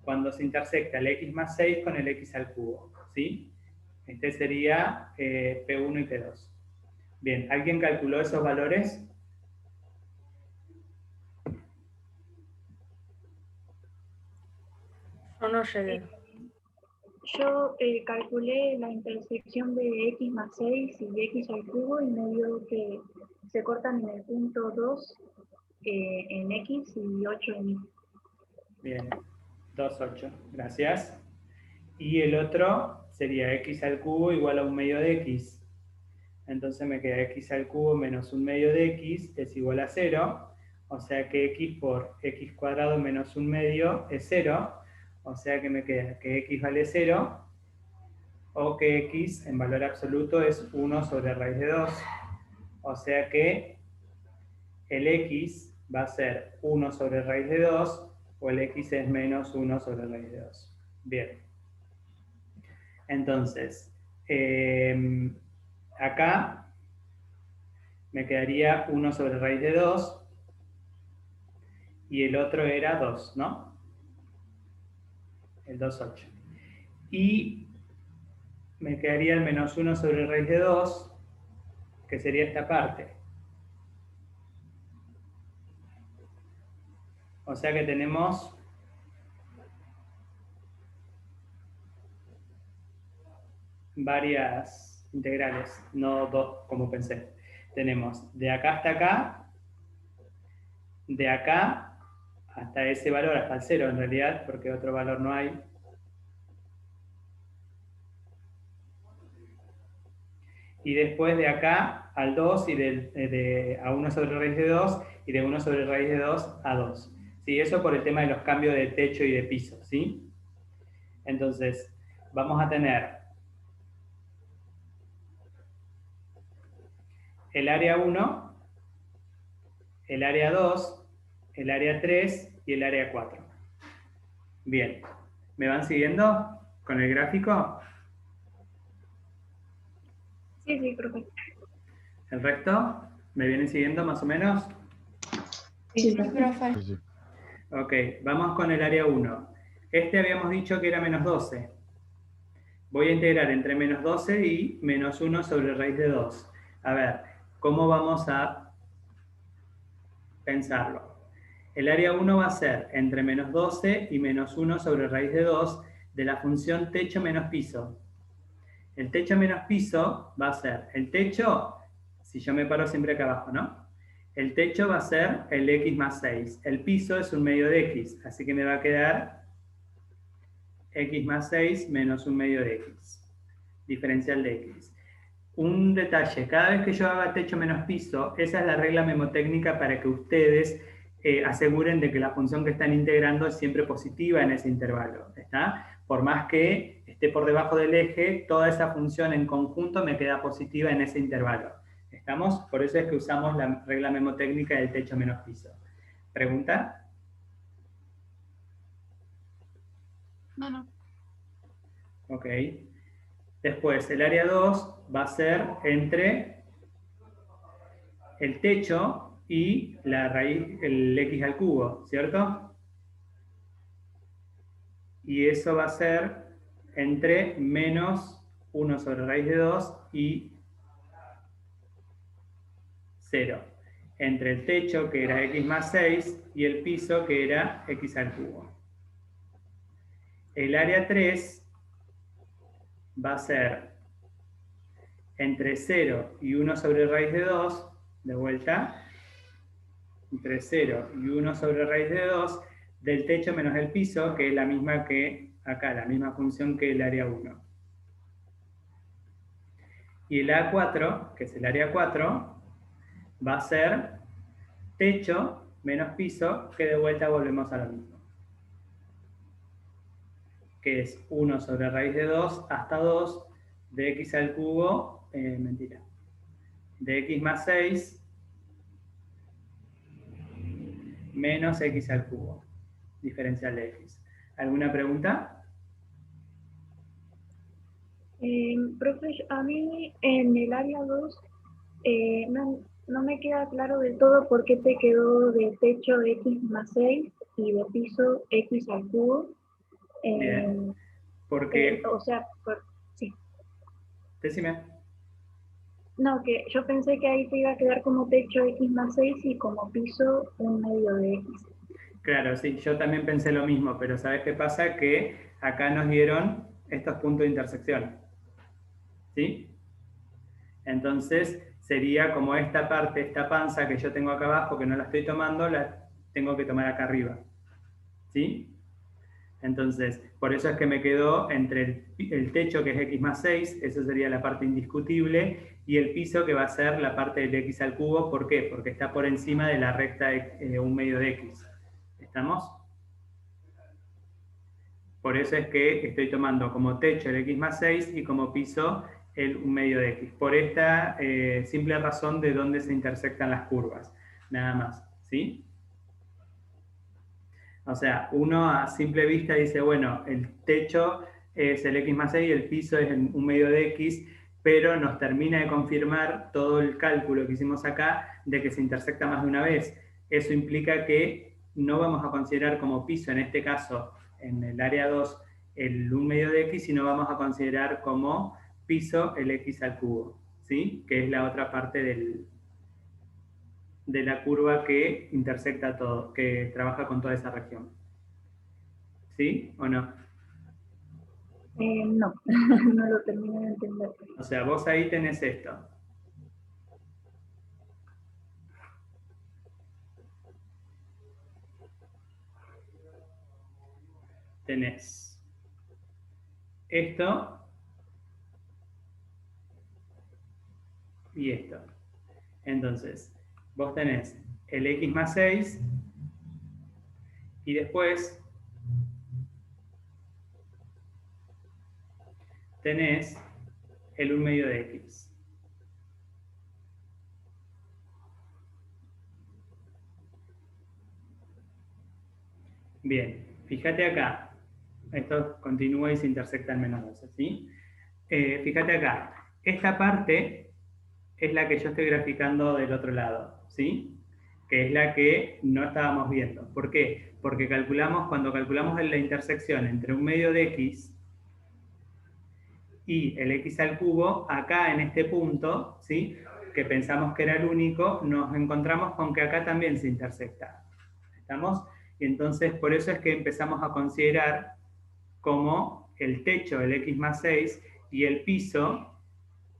cuando se intersecta el x más 6 con el x al cubo, ¿sí? Este sería P1 y P2. Bien, ¿alguien calculó esos valores? Yo no llegué. Yo calculé la intersección de x más 6 y x al cubo y me dio que se cortan en el punto 2 en x y 8 en y. Bien, 2, 8, gracias. Y el otro sería x al cubo igual a 1 medio de x. Entonces me queda x al cubo menos 1 medio de x es igual a 0. O sea que x por x cuadrado menos 1 medio es 0. O sea que me queda que x vale 0. O que x en valor absoluto es 1 sobre raíz de 2. O sea que el x va a ser 1 sobre raíz de 2 o el x es menos 1 sobre raíz de 2. Bien. Entonces, acá me quedaría 1 sobre raíz de 2 y el otro era 2, ¿no? El 2, 8. Y me quedaría el menos 1 sobre raíz de 2, que sería esta parte. O sea que tenemos varias integrales, no dos como pensé. Tenemos de acá hasta acá, de acá hasta ese valor, hasta el 0 en realidad, porque otro valor no hay. Y después de acá al 2 y a 1 sobre raíz de 2 y de 1 sobre raíz de 2 a 2. ¿Sí? Eso por el tema de los cambios de techo y de piso, ¿sí? Entonces, vamos a tener el área 1, el área 2, el área 3 y el área 4. Bien, ¿me van siguiendo con el gráfico? Sí, sí, profe. ¿El resto? ¿Me vienen siguiendo más o menos? Sí, profe. Sí, sí. Ok, vamos con el área 1. Este habíamos dicho que era menos 12. Voy a integrar entre menos 12 y menos 1 sobre raíz de 2. A ver, ¿cómo vamos a pensarlo? El área 1 va a ser entre menos 12 y menos 1 sobre raíz de 2 de la función techo menos piso. El techo menos piso va a ser el techo, si yo me paro siempre acá abajo, ¿no? El techo va a ser el x más 6. El piso es un medio de x, así que me va a quedar x más 6 menos un medio de x. Diferencial de x. Un detalle, cada vez que yo haga techo menos piso, esa es la regla memotécnica para que ustedes aseguren de que la función que están integrando es siempre positiva en ese intervalo, ¿está? Por más que esté por debajo del eje, toda esa función en conjunto me queda positiva en ese intervalo. ¿Estamos? Por eso es que usamos la regla memotécnica del techo menos piso. ¿Pregunta? No. Ok. Después, el área 2 va a ser entre el techo y la raíz, el x al cubo, ¿cierto? Y eso va a ser entre menos 1 sobre raíz de 2 y 0. Entre el techo, que era x más 6, y el piso, que era x al cubo. El área 3 va a ser entre 0 y 1 sobre raíz de 2, de vuelta, entre 0 y 1 sobre raíz de 2, del techo menos el piso, que es la misma que acá, la misma función que el área 1. Y el A4, que es el área 4, va a ser techo menos piso, que de vuelta volvemos a lo mismo. Que es 1 sobre raíz de 2 hasta 2 de x al cubo, mentira, de x más 6 menos x al cubo, diferencial de x. ¿Alguna pregunta? Profe, a mí en el área 2 no me me queda claro del todo por qué te quedó de techo x más 6 y de piso x al cubo. Bien. Porque, O sea, sí. decime. No, que yo pensé que ahí te iba a quedar como techo x más 6 y como piso un medio de x. Claro, sí, yo también pensé lo mismo, pero ¿sabes qué pasa? Que acá nos dieron estos puntos de intersección. ¿Sí? Entonces sería como esta parte, esta panza que yo tengo acá abajo, que no la estoy tomando, la tengo que tomar acá arriba. ¿Sí? Entonces, por eso es que me quedó entre el techo, que es x más 6, eso sería la parte indiscutible, y el piso, que va a ser la parte del x al cubo. ¿Por qué? Porque está por encima de la recta un medio de x. ¿Estamos? Por eso es que estoy tomando como techo el x más 6 y como piso el 1 medio de x. Por esta simple razón de dónde se intersectan las curvas. Nada más. ¿Sí? O sea, uno a simple vista dice, bueno, el techo es el x más 6 y el piso es el 1 medio de x, pero nos termina de confirmar todo el cálculo que hicimos acá de que se intersecta más de una vez. Eso implica que no vamos a considerar como piso, en este caso, en el área 2, el 1 medio de x, sino vamos a considerar como piso el x al cubo, ¿sí? Que es la otra parte de la curva que intersecta todo, que trabaja con toda esa región. ¿Sí o no? No, no lo termino de entender. O sea, vos ahí tenés esto. Tenés esto y esto. Entonces, vos tenés el x más 6 y después tenés el 1 medio de x. Bien, fíjate acá. Esto continúa y se intersecta en menos 12, ¿sí? Fíjate acá. Esta parte es la que yo estoy graficando del otro lado, ¿sí? Que es la que no estábamos viendo. ¿Por qué? Porque cuando calculamos la intersección entre un medio de x y el x al cubo, acá en este punto, ¿sí? Que pensamos que era el único, nos encontramos con que acá también se intersecta. ¿Estamos? Y entonces por eso es que empezamos a considerar como el techo, el x más 6, y el piso,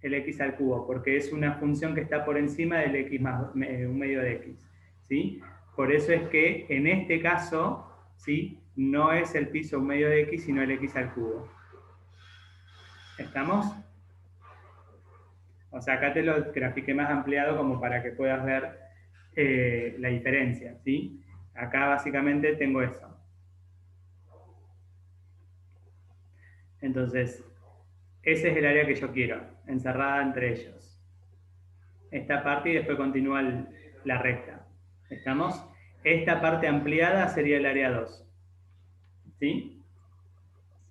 el x al cubo, porque es una función que está por encima del x más un medio de x. ¿Sí? Por eso es que en este caso, ¿sí? No es el piso un medio de x, sino el x al cubo. ¿Estamos? O sea, acá te lo grafiqué más ampliado como para que puedas ver la diferencia. ¿Sí? Acá básicamente tengo eso. Entonces, ese es el área que yo quiero, encerrada entre ellos. Esta parte y después continúa la recta. ¿Estamos? Esta parte ampliada sería el área 2. ¿Sí?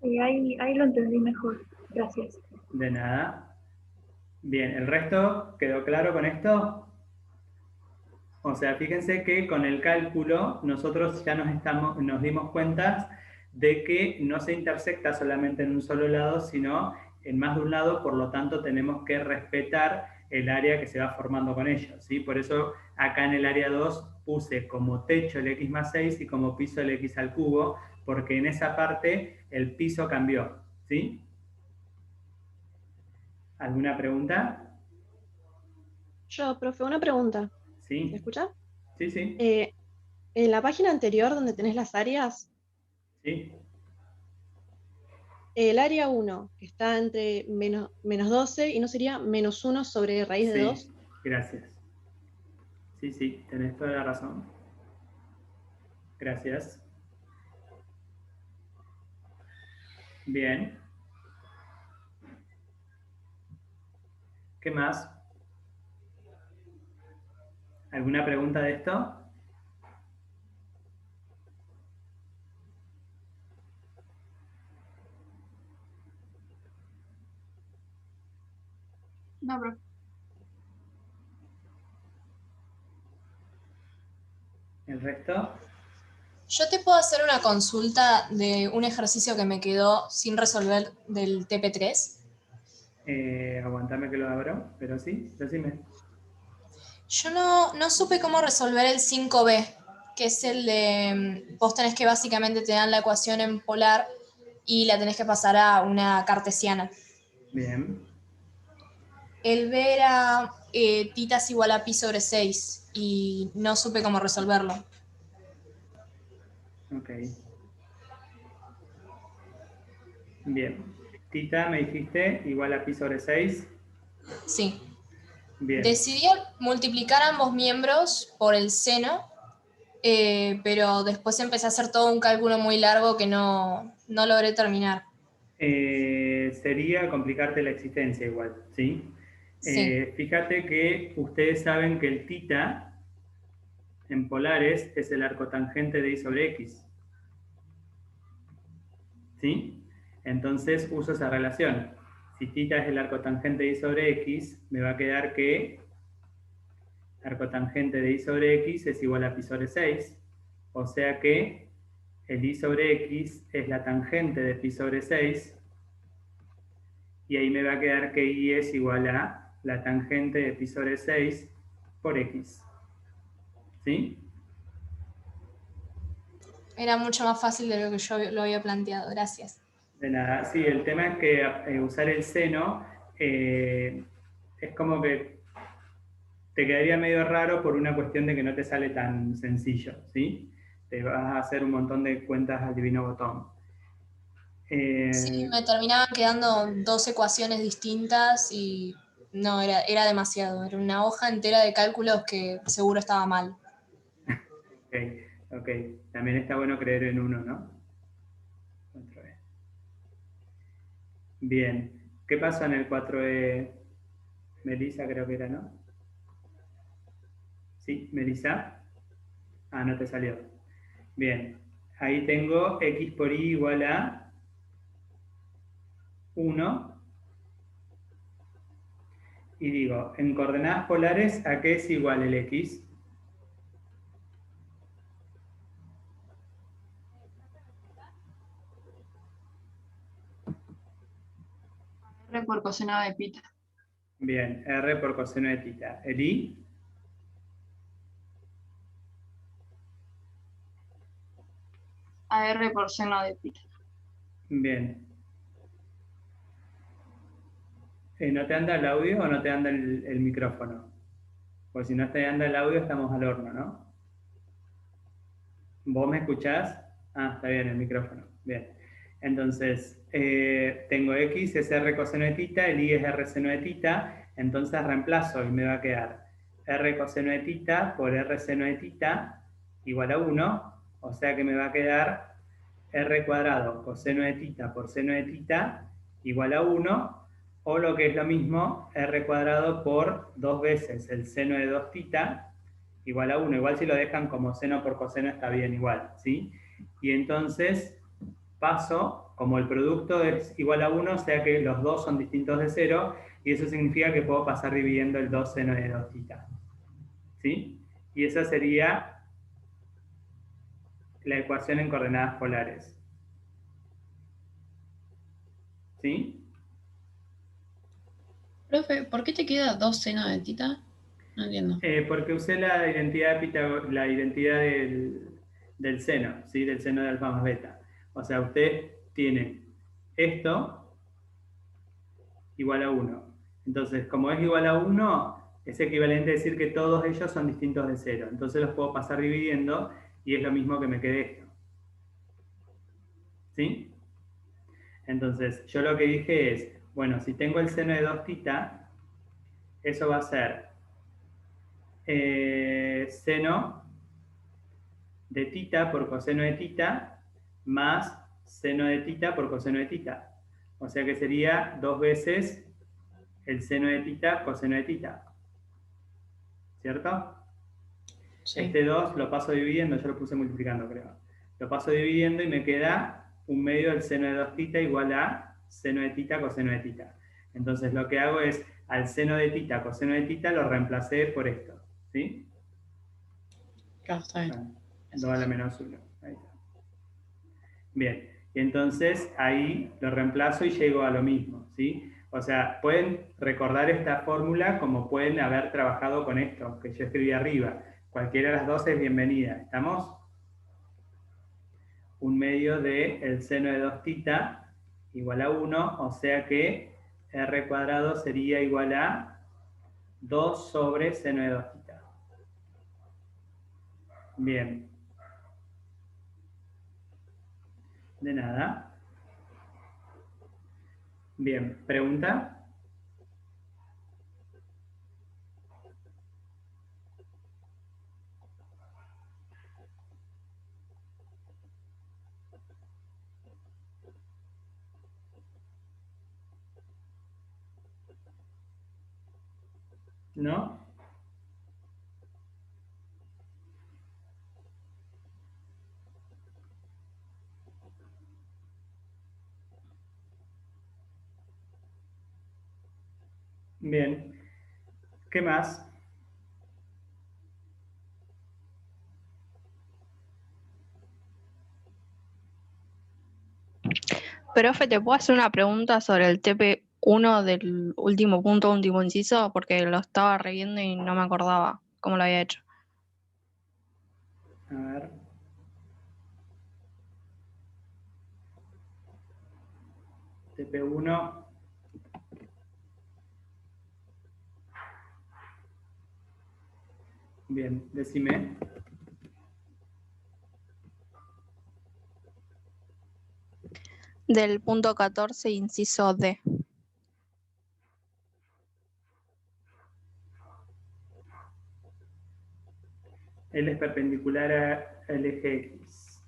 Sí, ahí lo entendí mejor. Gracias. De nada. Bien, ¿el resto quedó claro con esto? O sea, fíjense que con el cálculo nosotros ya nos dimos cuenta de que no se intersecta solamente en un solo lado, sino en más de un lado, por lo tanto tenemos que respetar el área que se va formando con ellos, ¿sí? Por eso acá en el área 2 puse como techo el x más 6 y como piso el x al cubo, porque en esa parte el piso cambió, ¿sí? ¿Alguna pregunta? Yo, profe, una pregunta. ¿Sí? ¿Me escucha? Sí, sí. En la página anterior donde tenés las áreas, Sí. el área 1, que está entre menos 12, y no sería menos 1 sobre raíz de 2. Gracias. Sí, sí, tenés toda la razón. Gracias. Bien. ¿Qué más? ¿Alguna pregunta de esto? No, profe. ¿El resto? Yo te puedo hacer una consulta de un ejercicio que me quedó sin resolver del TP3. Aguantame que lo abro, pero sí, decime. Yo no supe cómo resolver el 5b, que es el de, vos tenés que básicamente te dan la ecuación en polar y la tenés que pasar a una cartesiana. Bien. El b era tita es igual a pi sobre 6 y no supe cómo resolverlo. Ok. Bien. Tita, me dijiste, igual a pi sobre 6. Sí. Bien. Decidí multiplicar ambos miembros por el seno, pero después empecé a hacer todo un cálculo muy largo que no logré terminar. Sería complicarte la existencia igual, ¿sí? Sí. Fíjate que ustedes saben que el tita en polares es el arcotangente de y sobre x. ¿Sí? Entonces uso esa relación. Si tita es el arcotangente de y sobre x, me va a quedar que arcotangente de y sobre x es igual a pi sobre 6. O sea que el y sobre x es la tangente de pi sobre 6. Y ahí me va a quedar que y es igual a la tangente de pi sobre 6 por x. ¿Sí? Era mucho más fácil de lo que yo lo había planteado. Gracias. De nada. Sí, el tema es que usar el seno es como que te quedaría medio raro por una cuestión de que no te sale tan sencillo, ¿sí? Te vas a hacer un montón de cuentas al divino botón. Sí, me terminaban quedando 2 ecuaciones distintas y no, era demasiado. Era una hoja entera de cálculos que seguro estaba mal. Ok. También está bueno creer en uno, ¿no? Otra vez. Bien. ¿Qué pasa en el 4E? Melissa creo que era, ¿no? ¿Sí? ¿Melissa? Ah, no te salió. Bien. Ahí tengo x por y igual a 1. Y digo, en coordenadas polares, ¿a qué es igual el x? R por coseno de pita. Bien, r por coseno de tita. ¿El y? A R por seno de pita. Bien. ¿No te anda el audio o no te anda el micrófono? Pues si no te anda el audio, estamos al horno, ¿no? ¿Vos me escuchás? Ah, está bien, el micrófono. Bien. Entonces, tengo x es r coseno de tita, el y es r seno de tita, entonces reemplazo y me va a quedar r coseno de tita por r seno de tita igual a 1, o sea que me va a quedar r cuadrado coseno de tita por seno de tita igual a 1, o lo que es lo mismo, r cuadrado por 2 veces el seno de 2 tita igual a 1. Igual si lo dejan como seno por coseno está bien igual, ¿sí? Y entonces paso, como el producto es igual a 1, o sea que los dos son distintos de 0, y eso significa que puedo pasar dividiendo el 2 seno de 2 tita. ¿Sí? Y esa sería la ecuación en coordenadas polares. ¿Sí? Profe, ¿por qué te queda 2 seno de tita? No entiendo. Porque usé la identidad, la identidad del seno, ¿sí? Del seno de alfa más beta. O sea, usted tiene esto igual a 1. Entonces, como es igual a 1, es equivalente a decir que todos ellos son distintos de 0. Entonces los puedo pasar dividiendo y es lo mismo que me quede esto. ¿Sí? Entonces, yo lo que dije es, bueno, si tengo el seno de 2 tita, eso va a ser seno de tita por coseno de tita más seno de tita por coseno de tita. O sea que sería 2 veces el seno de tita coseno de tita. ¿Cierto? Sí. Este 2 lo paso dividiendo, yo lo puse multiplicando, creo. Lo paso dividiendo y me queda 1/2 del seno de 2 tita igual a seno de tita coseno de tita. Entonces lo que hago es, al seno de tita coseno de tita lo reemplacé por esto. ¿Sí? Claro, está bien. 2 a la menos 1. Ahí está. Bien, y entonces ahí lo reemplazo y llego a lo mismo, ¿sí? O sea, pueden recordar esta fórmula como pueden haber trabajado con esto que yo escribí arriba. Cualquiera de las dos es bienvenida. ¿Estamos? 1/2 de el seno de 2θ igual a 1, o sea que r cuadrado sería igual a 2 sobre seno de 2θ. Bien. De nada. Bien, ¿pregunta? ¿No? Bien. ¿Qué más? Profe, ¿te puedo hacer una pregunta sobre el TP1 del último punto, último inciso? Porque lo estaba reviendo y no me acordaba cómo lo había hecho. A ver. TP1. Bien, decime. Del punto 14, inciso D. L es perpendicular al eje X.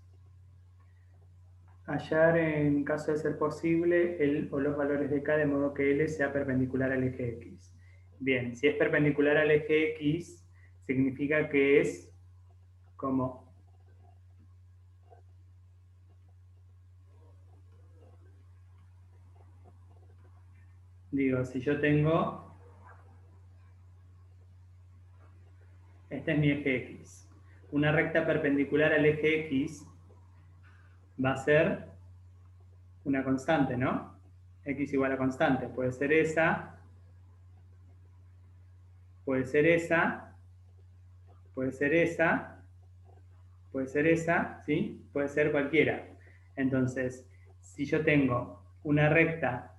Hallar, en caso de ser posible, el o los valores de K de modo que L sea perpendicular al eje X. Bien, si es perpendicular al eje X, significa que es como... Digo, si yo tengo... Este es mi eje X. Una recta perpendicular al eje X va a ser una constante, ¿no? X igual a constante. Puede ser esa, puede ser esa, puede ser esa, puede ser esa, ¿sí? Puede ser cualquiera. Entonces, si yo tengo una recta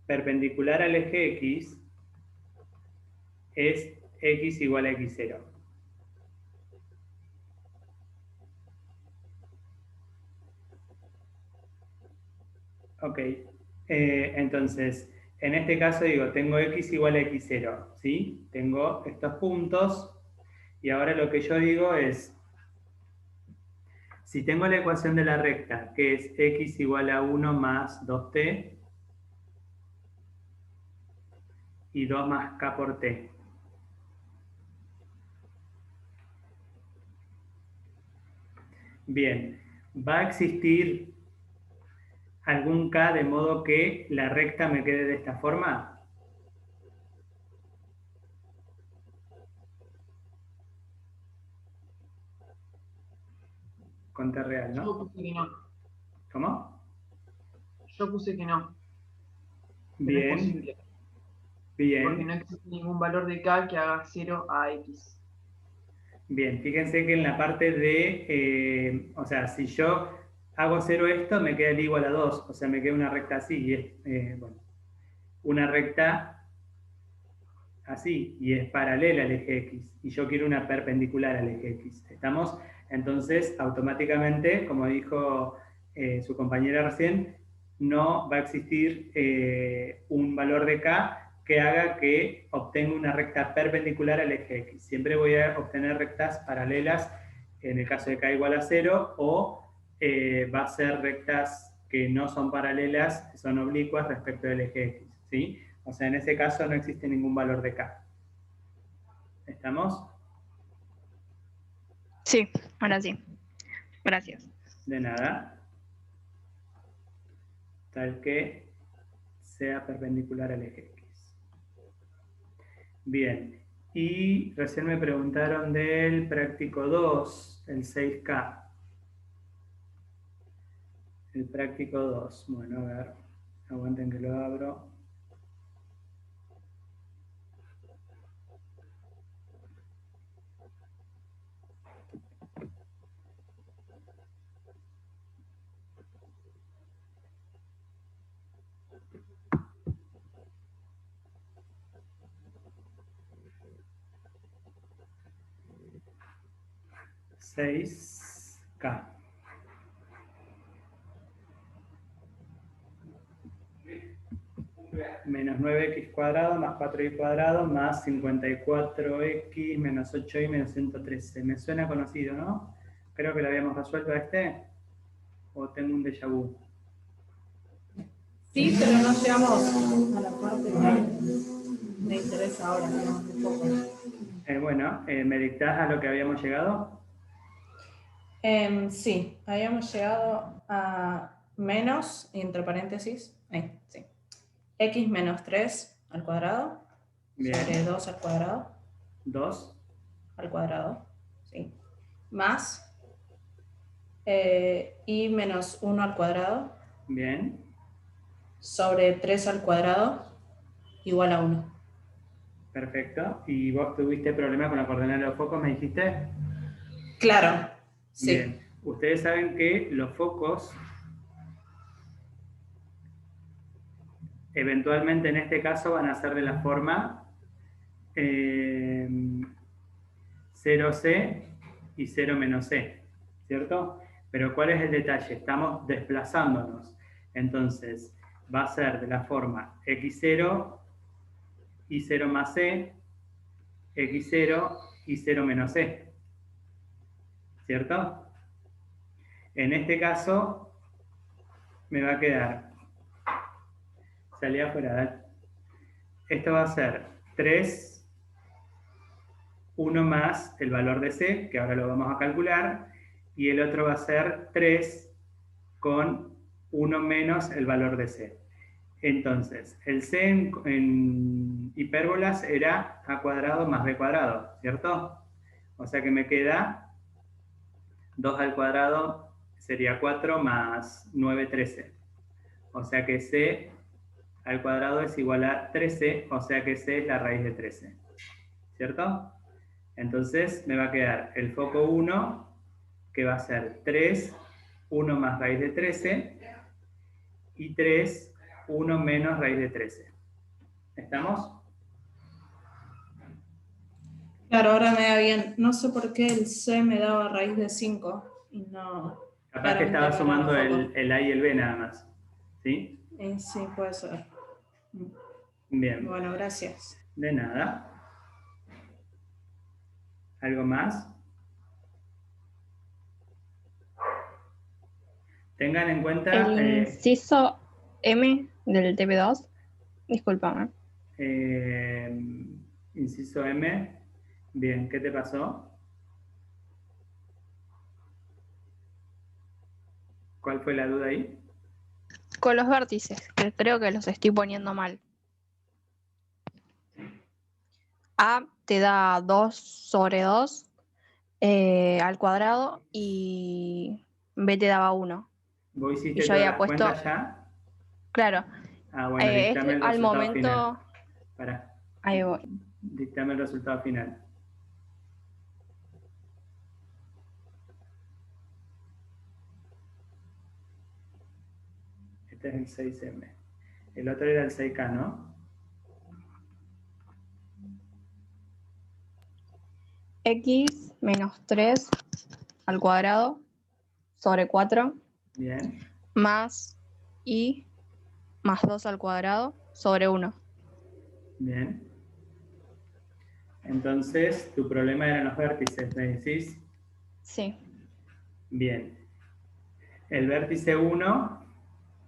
perpendicular al eje X, es X igual a X0. Ok, entonces, en este caso digo, tengo X igual a X0, ¿sí? Tengo estos puntos, y ahora lo que yo digo es, si tengo la ecuación de la recta, que es X igual a 1 más 2t, y 2 más K por T. Bien, ¿va a existir algún K de modo que la recta me quede de esta forma? Con T real, ¿no? Yo puse que no. ¿Cómo? Yo puse que no. Que no es Bien, posible. bien. Porque no existe ningún valor de K que haga 0 a X. Bien, fíjense que en la parte de, o sea, si yo hago 0 esto, me queda el igual a 2, o sea, me queda una recta así, y es, bueno, una recta así, y es paralela al eje X, y yo quiero una perpendicular al eje X. ¿Estamos? Entonces, automáticamente, como dijo su compañera recién, no va a existir un valor de K que haga que obtenga una recta perpendicular al eje X. Siempre voy a obtener rectas paralelas en el caso de K igual a 0, o va a ser rectas que no son paralelas, que son oblicuas respecto del eje X, ¿sí? O sea, en ese caso no existe ningún valor de K. ¿Estamos? Sí, ahora sí. Gracias. De nada. Tal que sea perpendicular al eje X. Bien. Y recién me preguntaron del práctico 2, el 6K. El práctico 2. Bueno, a ver. Aguanten que lo abro. (6K). Menos 9x cuadrado más 4y cuadrado más 54x menos 8y menos 113. Me suena conocido, ¿no? Creo que lo habíamos resuelto a este. ¿O tengo un déjà vu? Sí, pero no llegamos a la parte que me interesa ahora, digamos, un poco. Bueno, ¿me dictás a lo que habíamos llegado? Sí, habíamos llegado a menos, entre paréntesis, sí, x menos 3 al cuadrado, Bien. sobre 2 al cuadrado. 2 al cuadrado, sí, más y menos 1 al cuadrado. Bien. Sobre 3 al cuadrado igual a 1. Perfecto. ¿Y vos tuviste problema con la coordenada de los focos, me dijiste? Claro, sí. Bien. Ustedes saben que los focos, eventualmente en este caso, van a ser de la forma 0C y 0 menos C, ¿cierto? Pero ¿cuál es el detalle? Estamos desplazándonos. Entonces, va a ser de la forma x0 y 0 más C, x0 y 0 menos C, ¿cierto? En este caso, me va a quedar, salí afuera, esto va a ser 3, 1 más el valor de C, que ahora lo vamos a calcular, y el otro va a ser 3 con 1 menos el valor de C. Entonces, el C en hipérbolas era a cuadrado más b cuadrado, ¿cierto? O sea que me queda 2 al cuadrado sería 4 más 9, 13. O sea que C al cuadrado es igual a 13, o sea que C es la raíz de 13. ¿Cierto? Entonces me va a quedar el foco 1, que va a ser 3, 1 más raíz de 13, y 3, 1 menos raíz de 13. ¿Estamos? Claro, ahora me da bien. No sé por qué el C me daba raíz de 5 y no... Capaz que estaba sumando el A y el B nada más. ¿Sí? Sí, puede ser. Bien. Bueno, gracias. De nada. ¿Algo más? Tengan en cuenta... El inciso M del TP2, discúlpame. Inciso M. Bien, ¿qué te pasó? ¿Cuál fue la duda ahí? Con los vértices, que creo que los estoy poniendo mal. A te da 2 sobre 2 al cuadrado y B te daba 1. ¿Vos hiciste y yo todas había las puesto... cuentas ya? Claro. Ah, bueno, dictame el al resultado momento... final. Pará. Ahí voy. Dictame el resultado final. Este es el 6M. El otro era el 6K, ¿no? X menos 3 al cuadrado sobre 4. Bien. Más Y más 2 al cuadrado sobre 1. Bien. Entonces, tu problema eran los vértices, ¿me decís? Sí. Bien. El vértice 1,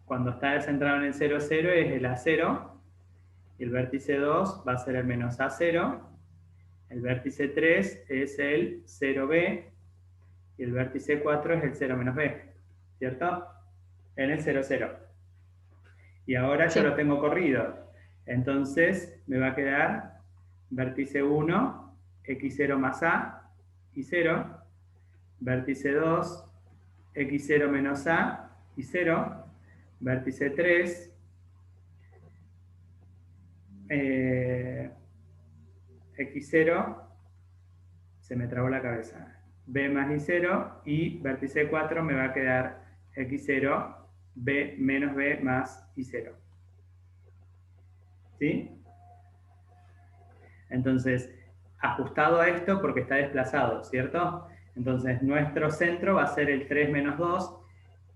cuando está centrado en el 0, 0, es el A0. Y el vértice 2 va a ser el menos A0. El vértice 3 es el 0B. Y el vértice 4 es el 0 menos B. ¿Cierto? En el 0, 0. Y ahora yo lo tengo corrido. Entonces me va a quedar vértice 1, x0 más a y 0, vértice 2, x0 menos a y 0, vértice 3, x0, se me trabó la cabeza, b más y0, y vértice 4 me va a quedar x0, b menos b más y0. ¿Sí? Entonces, ajustado a esto porque está desplazado, ¿cierto? Entonces, nuestro centro va a ser el 3 menos 2,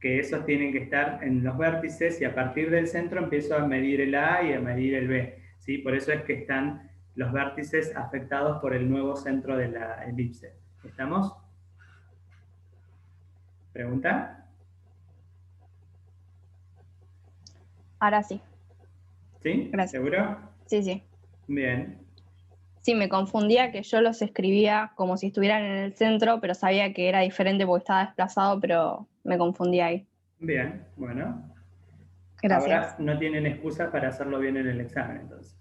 que esos tienen que estar en los vértices, y a partir del centro empiezo a medir el A y a medir el B, ¿sí? Por eso es que están los vértices afectados por el nuevo centro de la elipse. ¿Estamos? ¿Pregunta? Ahora sí. ¿Sí? Gracias. ¿Seguro? Sí, sí. Bien. Sí, me confundía que yo los escribía como si estuvieran en el centro, pero sabía que era diferente porque estaba desplazado, pero me confundí ahí. Bien, bueno. Gracias. Ahora no tienen excusa para hacerlo bien en el examen, entonces.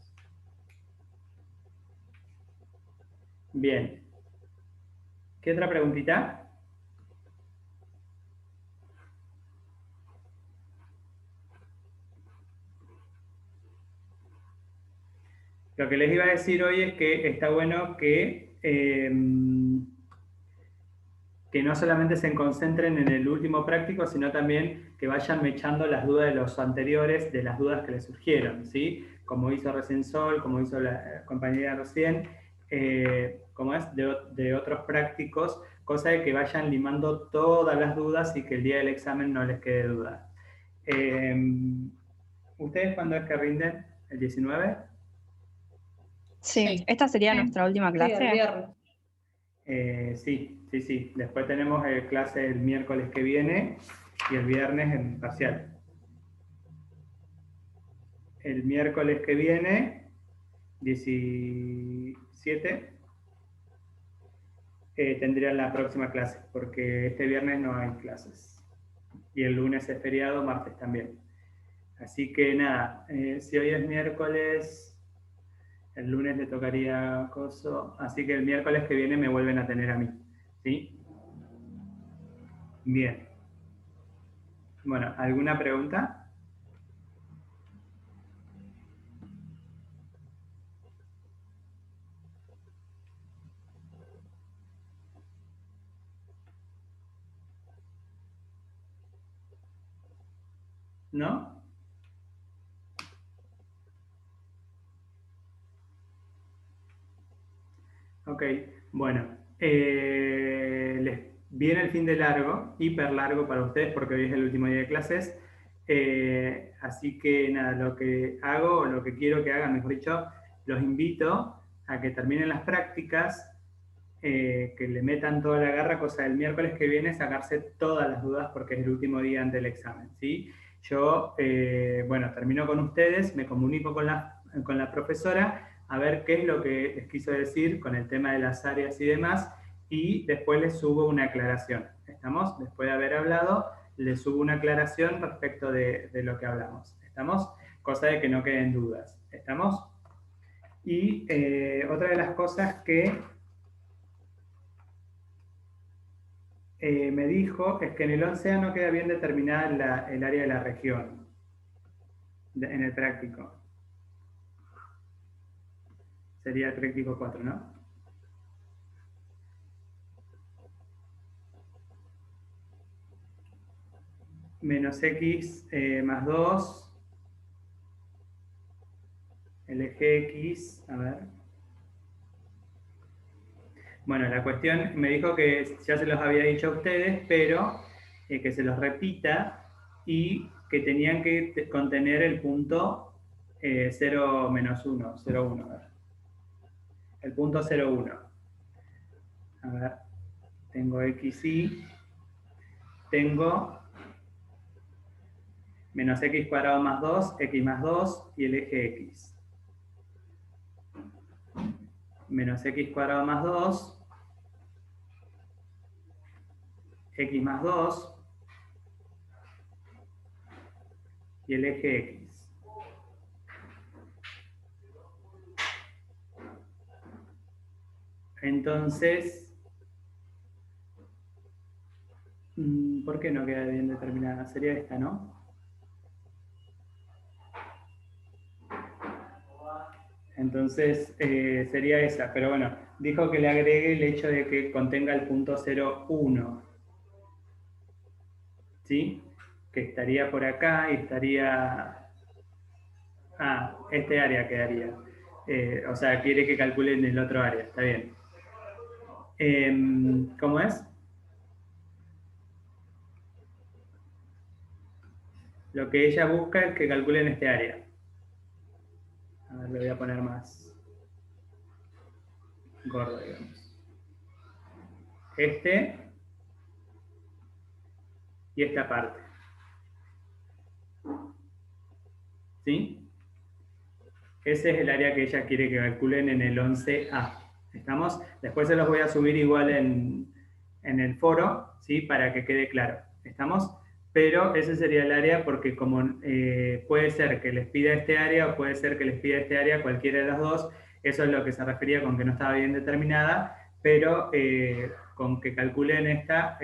Bien. ¿Qué otra preguntita? Lo que les iba a decir hoy es que está bueno que no solamente se concentren en el último práctico, sino también que vayan mechando las dudas de los anteriores, de las dudas que les surgieron, ¿sí? Como hizo recién Sol, como hizo la compañera recién, como es de otros prácticos, cosa de que vayan limando todas las dudas y que el día del examen no les quede duda. ¿Ustedes cuándo es que rinden? ¿El 19? Sí. ¿Esta sería nuestra última Sí, clase? el viernes. Sí. Después tenemos clase el miércoles que viene y el viernes en parcial. El miércoles que viene, 17, tendrían la próxima clase, porque este viernes no hay clases. Y el lunes es feriado, martes también. Así que nada, si hoy es miércoles, el lunes le tocaría coso, así que el miércoles que viene me vuelven a tener a mí. ¿Sí? Bien. Bueno, ¿alguna pregunta? ¿No? Ok, bueno. Viene el fin de largo, hiper largo para ustedes porque hoy es el último día de clases. Así que nada, lo que hago, o lo que quiero que hagan, mejor dicho, los invito a que terminen las prácticas, que le metan toda la garra, cosa del miércoles que viene sacarse todas las dudas porque es el último día antes del examen, ¿sí? Yo, bueno, termino con ustedes, me comunico con la profesora a ver qué es lo que les quiso decir con el tema de las áreas y demás, y después les subo una aclaración. ¿Estamos? Después de haber hablado, les subo una aclaración respecto de lo que hablamos. ¿Estamos? Cosa de que no queden dudas. ¿Estamos? Y otra de las cosas que me dijo es que en el 11A no queda bien determinada el área de la región en el práctico. Sería el práctico 4, ¿no? Menos x más 2, el eje x, a ver. Bueno, la cuestión me dijo que ya se los había dicho a ustedes, pero que se los repita y que tenían que contener el punto 0 menos 1, 0, 1. A ver. El punto 0, 1. A ver, tengo xy, tengo menos x cuadrado más 2, x más 2 y el eje x. Menos x cuadrado más 2, x más 2 y el eje x. Entonces, ¿por qué no queda bien determinada? Sería esta, ¿no? Entonces, sería esa, pero bueno, dijo que le agregue el hecho de que contenga el punto 0,1. ¿Sí? Que estaría por acá y estaría... Ah, este área quedaría. O sea, quiere que calculen el otro área, está bien. ¿Cómo es? Lo que ella busca es que calculen este área. A ver, lo voy a poner más gordo, digamos. Este y esta parte. ¿Sí? Ese es el área que ella quiere que calculen en el 11A. ¿Estamos? Después se los voy a subir igual en el foro, ¿sí? Para que quede claro. ¿Estamos? Pero ese sería el área porque como puede ser que les pida este área o puede ser que les pida este área, cualquiera de las dos, eso es lo que se refería con que no estaba bien determinada, pero con que calculen esta,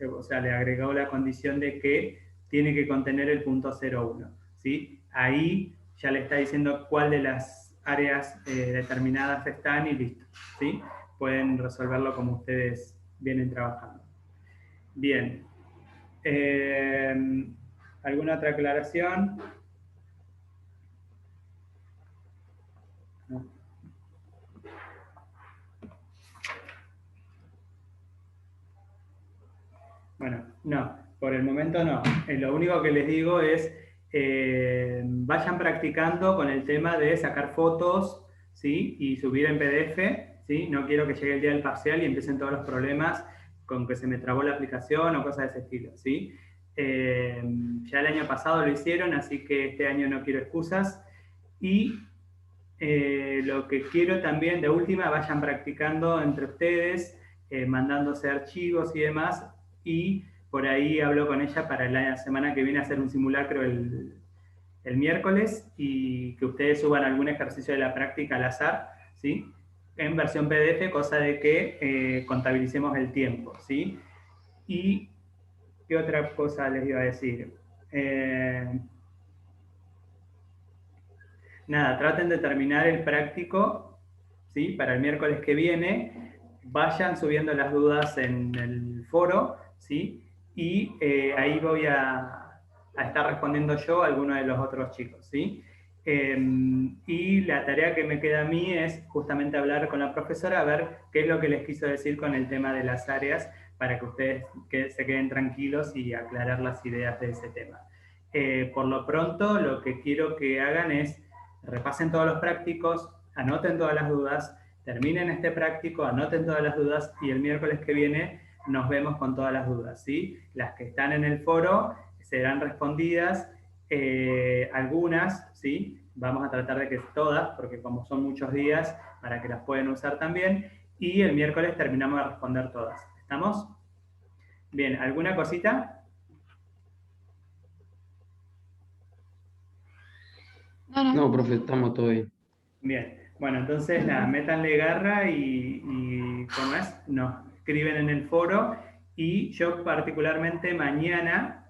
o sea, le agregó la condición de que tiene que contener el punto 0,1, ¿sí? Ahí ya le está diciendo cuál de las áreas determinadas están y listo, ¿sí? Pueden resolverlo como ustedes vienen trabajando. Bien. ¿Alguna otra aclaración? No. Bueno, no, por el momento no. Lo único que les digo es vayan practicando con el tema de sacar fotos, ¿sí? Y subir en PDF, ¿sí? No quiero que llegue el día del parcial y empiecen todos los problemas con que se me trabó la aplicación o cosas de ese estilo, ¿sí? Ya el año pasado lo hicieron, así que este año no quiero excusas. Y lo que quiero también, de última, vayan practicando entre ustedes, mandándose archivos y demás, y por ahí hablo con ella para la semana que viene hacer un simulacro el miércoles y que ustedes suban algún ejercicio de la práctica al azar, ¿sí? En versión PDF, cosa de que contabilicemos el tiempo, ¿sí? Y, ¿qué otra cosa les iba a decir? Nada, traten de terminar el práctico, ¿sí? Para el miércoles que viene. Vayan subiendo las dudas en el foro, ¿sí? Y ahí voy a estar respondiendo yo a alguno de los otros chicos, ¿sí? Y la tarea que me queda a mí es justamente hablar con la profesora a ver qué es lo que les quiso decir con el tema de las áreas para que ustedes se queden tranquilos y aclarar las ideas de ese tema. Por lo pronto, lo que quiero que hagan es repasen todos los prácticos, anoten todas las dudas, terminen este práctico, anoten todas las dudas y el miércoles que viene nos vemos con todas las dudas, ¿sí? Las que están en el foro serán respondidas, algunas, ¿sí? Vamos a tratar de que todas, porque como son muchos días, para que las puedan usar también, y el miércoles terminamos de responder todas. ¿Estamos? Bien, ¿alguna cosita? No, profe, estamos todo bien. Bien, bueno, entonces nada, métanle garra y ¿cómo es? Nos escriben en el foro y yo particularmente mañana